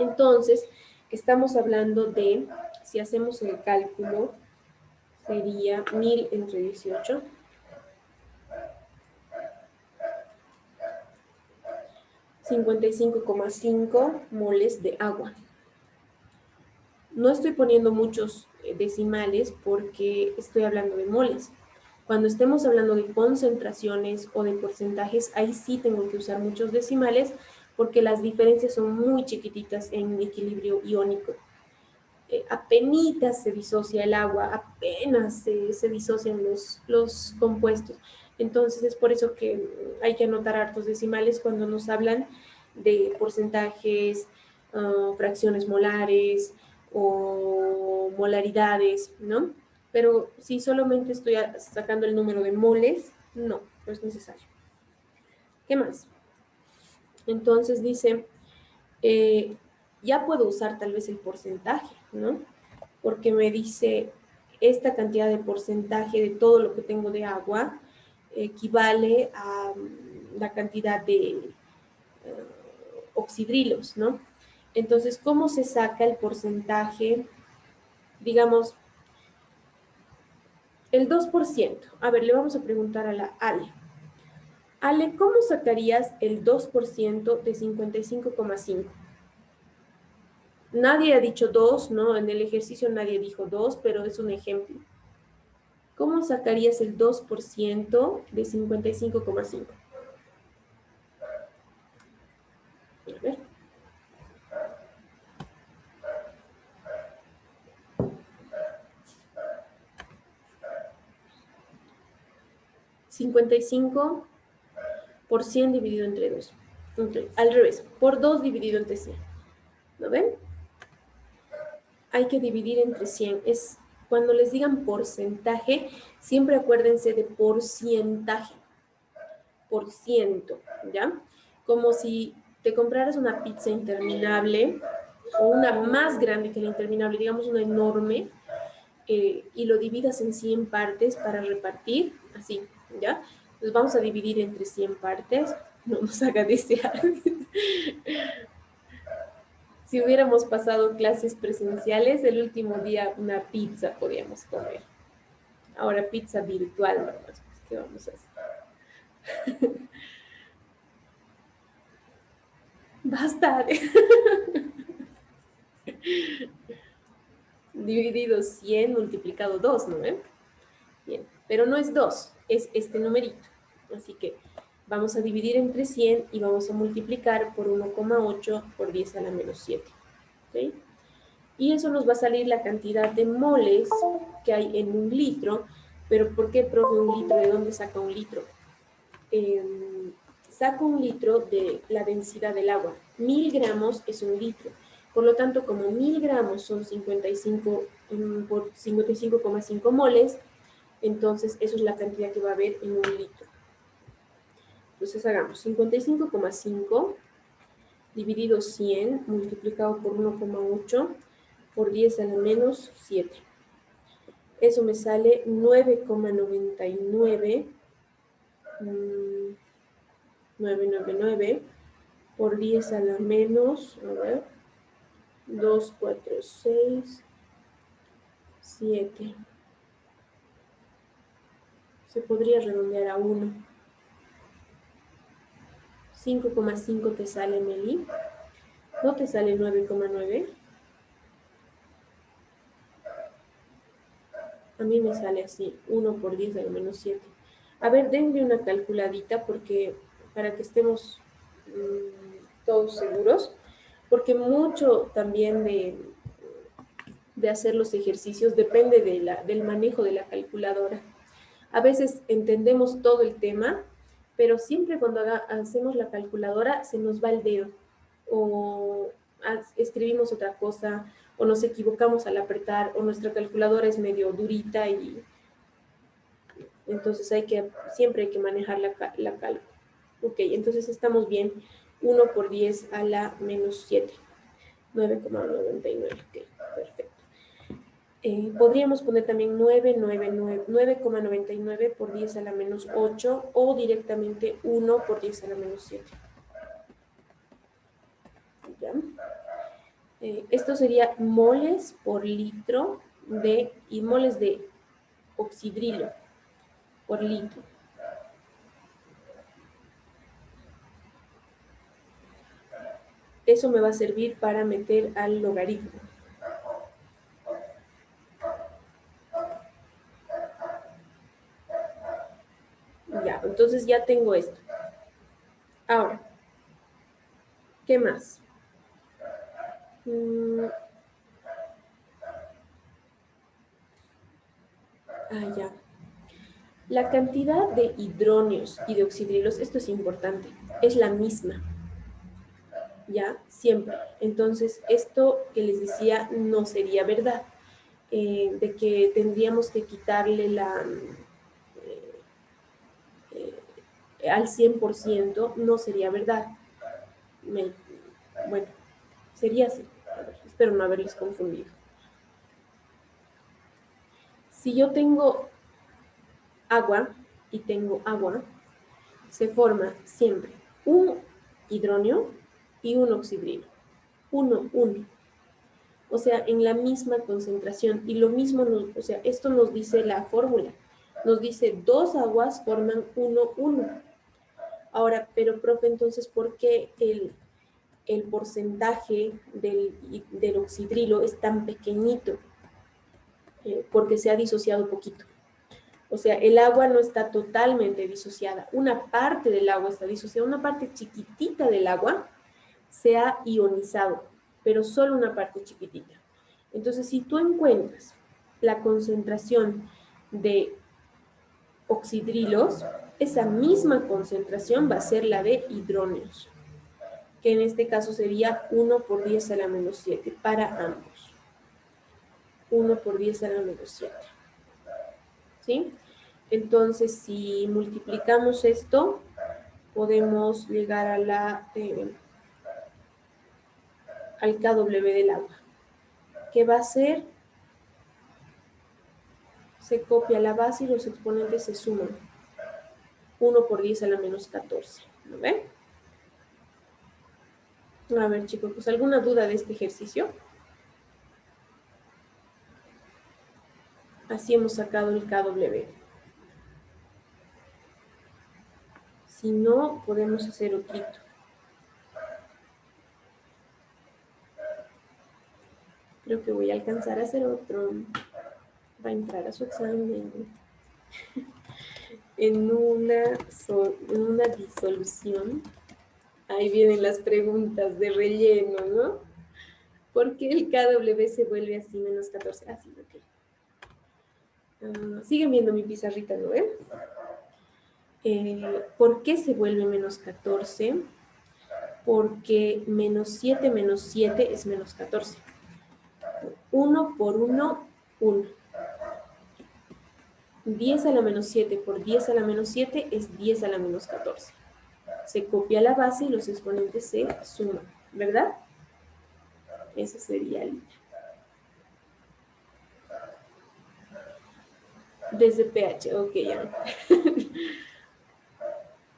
Entonces, estamos hablando de, si hacemos el cálculo, sería 1000 entre 18. 55,5 moles de agua. No estoy poniendo muchos decimales porque estoy hablando de moles. Cuando estemos hablando de concentraciones o de porcentajes, ahí sí tengo que usar muchos decimales porque las diferencias son muy chiquititas en equilibrio iónico. Apenitas se disocia el agua, apenas se disocian los compuestos. Entonces es por eso que hay que anotar hartos decimales cuando nos hablan de porcentajes, fracciones molares o molaridades, ¿no? Pero si solamente estoy sacando el número de moles, no es necesario. ¿Qué más? Entonces dice ya puedo usar tal vez el porcentaje, ¿no? Porque me dice esta cantidad de porcentaje de todo lo que tengo de agua equivale a la cantidad de oxidrilos, ¿no? Entonces, ¿cómo se saca el porcentaje? Digamos, el 2%. A ver, le vamos a preguntar a la Ale. Ale, ¿cómo sacarías el 2% de 55,5? Nadie ha dicho 2, ¿no? En el ejercicio nadie dijo 2, pero es un ejemplo. ¿Cómo sacarías el 2% de 55,5? A ver. 55% dividido entre 2. Al revés, por 2 dividido entre 100. ¿Lo ven? Hay que dividir entre 100. Es cuando les digan porcentaje, siempre acuérdense de porcentaje. Por ciento, ¿ya? Como si te compraras una pizza interminable o una más grande que la interminable, digamos una enorme, y lo dividas en 100 partes para repartir, así, ¿ya? Entonces vamos a dividir entre 100 partes, no nos haga desear. Si hubiéramos pasado clases presenciales, el último día una pizza podíamos comer. Ahora pizza virtual nomás, pues, ¿qué vamos a hacer? Basta. Dividido 100 multiplicado 2, ¿no? Bien, pero no es 2, es este numerito. Así que vamos a dividir entre 100 y vamos a multiplicar por 1,8 por 10 a la menos 7. ¿Ok? Y eso nos va a salir la cantidad de moles que hay en un litro. Pero ¿por qué, profe, un litro? ¿De dónde saca un litro? Saco un litro de la densidad del agua. 1000 gramos es un litro. Por lo tanto, como 1000 gramos son 55 por 55,5 moles, entonces eso es la cantidad que va a haber en un litro. Entonces hagamos 55,5 dividido 100 multiplicado por 1,8 por 10 a la menos 7. Eso me sale 9,99. 999 por 10 a la menos, a ver, 2, 4, 6, 7. Se podría redondear a 1. 5,5 te sale, Meli. ¿No te sale 9,9? A mí me sale así, 1 por 10 a la menos 7. A ver, denme una calculadita porque para que estemos todos seguros, porque mucho también de hacer los ejercicios depende del manejo de la calculadora. A veces entendemos todo el tema, pero siempre cuando hacemos la calculadora se nos va el dedo o escribimos otra cosa o nos equivocamos al apretar o nuestra calculadora es medio durita y entonces siempre hay que manejar la cálculo. Ok, entonces estamos bien. 1 por 10 a la menos 7. 9,99. Ok, perfecto. Podríamos poner también 9,99 por 10 a la menos 8 o directamente 1 por 10 a la menos 7. ¿Ya? Esto sería moles por litro y moles de oxidrilo por litro. Eso me va a servir para meter al logaritmo. Ya, entonces ya tengo esto. Ahora, ¿qué más? Ya. La cantidad de hidróneos y de oxidrilos, esto es importante, es la misma. ¿Ya? Siempre. Entonces, esto que les decía no sería verdad, de que tendríamos que quitarle al 100%, no sería verdad. Bueno, Sería así. A ver, espero no haberles confundido. Si yo tengo agua y tengo agua, se forma siempre un hidróneo y un oxidrilo. Uno, uno. O sea, en la misma concentración. Y lo mismo, o sea, esto nos dice la fórmula. Nos dice dos aguas forman uno, uno. Ahora, pero profe, entonces, ¿por qué el porcentaje del oxidrilo es tan pequeñito? Porque se ha disociado poquito. O sea, el agua no está totalmente disociada. Una parte del agua está disociada, una parte chiquitita del agua se ha ionizado, pero solo una parte chiquitita. Entonces, si tú encuentras la concentración de oxidrilos, esa misma concentración va a ser la de hidróneos, que en este caso sería 1 por 10 a la menos 7 para ambos. 1 por 10 a la menos 7. ¿Sí? Entonces, si multiplicamos esto, podemos llegar a al KW del agua, que va a ser, se copia la base y los exponentes se suman. 1 por 10 a la menos 14. ¿Lo ven? A ver, chicos, pues ¿alguna duda de este ejercicio? Así hemos sacado el KW. Si no, podemos hacer otrito. Creo que voy a alcanzar a hacer otro. Va a entrar a su examen en una disolución. Ahí vienen las preguntas de relleno, ¿no? ¿Por qué el KW se vuelve así menos 14? Así, ok. Siguen viendo mi pizarrita, ¿no ven? ¿Por qué se vuelve menos 14? Porque menos 7 es menos 14. 1 por 1, 1. 10 a la menos 7 por 10 a la menos 7 es 10 a la menos 14. Se copia la base y los exponentes se suman, ¿verdad? Ese sería el... Desde pH, ok, ya.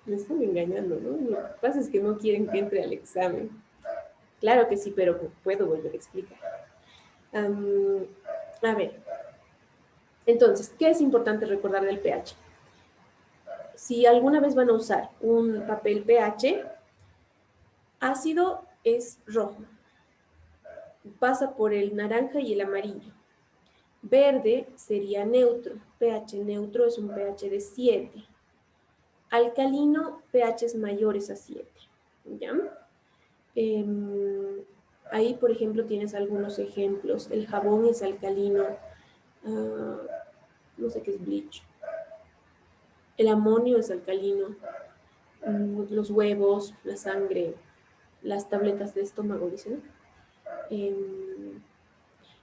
Me están engañando, ¿no? Lo que pasa es que no quieren que entre al examen. Claro que sí, pero puedo volver a explicar. A ver, entonces, ¿qué es importante recordar del pH? Si alguna vez van a usar un papel pH, ácido es rojo, pasa por el naranja y el amarillo. Verde sería neutro, pH neutro es un pH de 7. Alcalino, pHs mayores a 7. ¿Ya? Ahí, por ejemplo, tienes algunos ejemplos. El jabón es alcalino, no sé qué es bleach. El amonio es alcalino, los huevos, la sangre, las tabletas de estómago, dicen.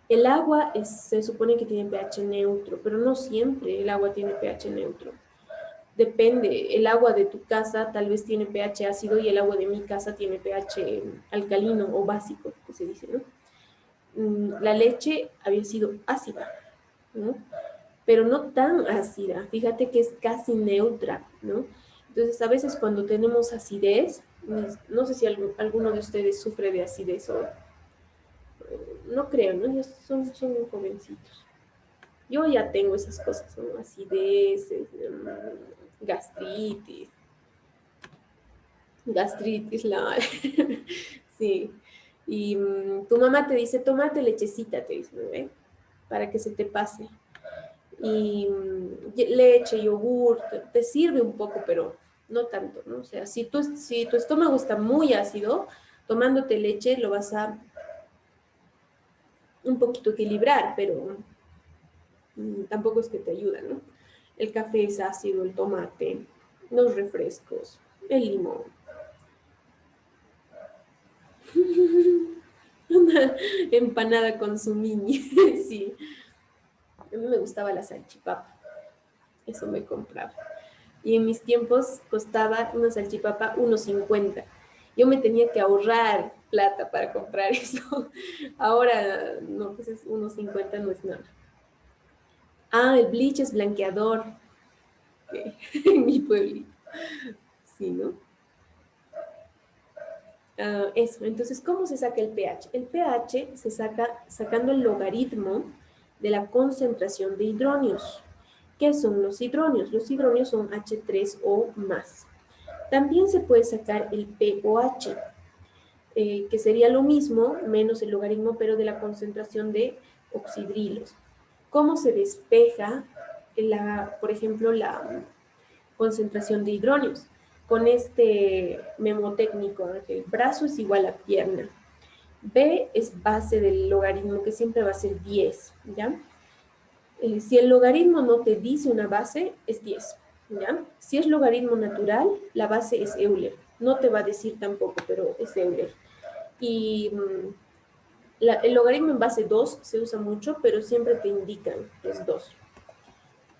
El agua se supone que tiene pH neutro, pero no siempre el agua tiene pH neutro. Depende, el agua de tu casa tal vez tiene pH ácido y el agua de mi casa tiene pH alcalino o básico, que se dice, ¿no? La leche había sido ácida, ¿no? Pero no tan ácida, fíjate que es casi neutra, ¿no? Entonces, a veces cuando tenemos acidez, no sé si alguno de ustedes sufre de acidez o no creo, ¿no? Ya son jovencitos. Yo ya tengo esas cosas, ¿no? Acidez, gastritis. Gastritis, sí. Y tu mamá te dice, tómate lechecita, te dice, ¿no? Para que se te pase. Y leche, yogur, te sirve un poco, pero no tanto, ¿no? O sea, si tu estómago está muy ácido, tomándote leche lo vas a un poquito equilibrar, pero tampoco es que te ayuda, ¿no? El café es ácido, el tomate, los refrescos, el limón. Una empanada con su mini, sí. A mí me gustaba la salchipapa, eso me compraba. Y en mis tiempos costaba una salchipapa 1.50. Yo me tenía que ahorrar plata para comprar eso. Ahora, no, pues es 1,50 no es nada. Ah, el bleach es blanqueador. Ok, en mi pueblito. Sí, ¿no? Eso, entonces, ¿cómo se saca el pH? El pH se saca sacando el logaritmo de la concentración de hidronios. ¿Qué son los hidronios? Los hidronios son H3O más. También se puede sacar el pOH, que sería lo mismo, menos el logaritmo, pero de la concentración de oxidrilos. ¿Cómo se despeja, por ejemplo, la concentración de hidronios? Con este memotécnico, que el brazo es igual a pierna. B es base del logaritmo, que siempre va a ser 10, ¿ya? Si el logaritmo no te dice una base, es 10, ¿ya? Si es logaritmo natural, la base es Euler. No te va a decir tampoco, pero es Euler. Y el logaritmo en base 2 se usa mucho, pero siempre te indican que es 2,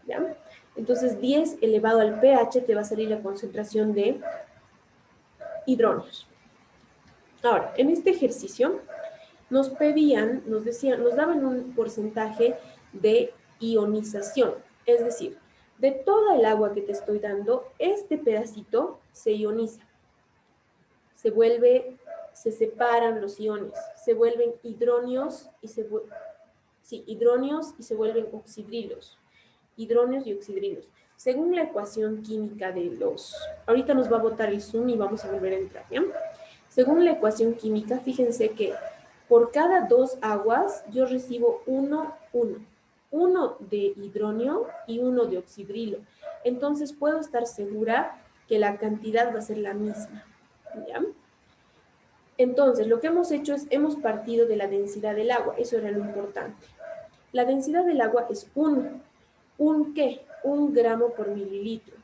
¿ya? Entonces, 10 elevado al pH te va a salir la concentración de hidronios. Ahora, en este ejercicio nos pedían, nos decían, nos daban un porcentaje de ionización. Es decir, de toda el agua que te estoy dando, este pedacito se ioniza. Se separan los iones, se vuelven hidronios y hidronios y se vuelven oxidrilos. Hidronios y oxidrilos. Según la ecuación química de los... Ahorita nos va a botar el Zoom y vamos a volver a entrar, ¿ya? Según la ecuación química, fíjense que por cada 2 aguas yo recibo uno de hidronio y uno de oxidrilo. Entonces puedo estar segura que la cantidad va a ser la misma, ¿ya? Entonces, lo que hemos hecho es, hemos partido de la densidad del agua, eso era lo importante. La densidad del agua es 1. ¿Un qué? 1 gramo por mililitro.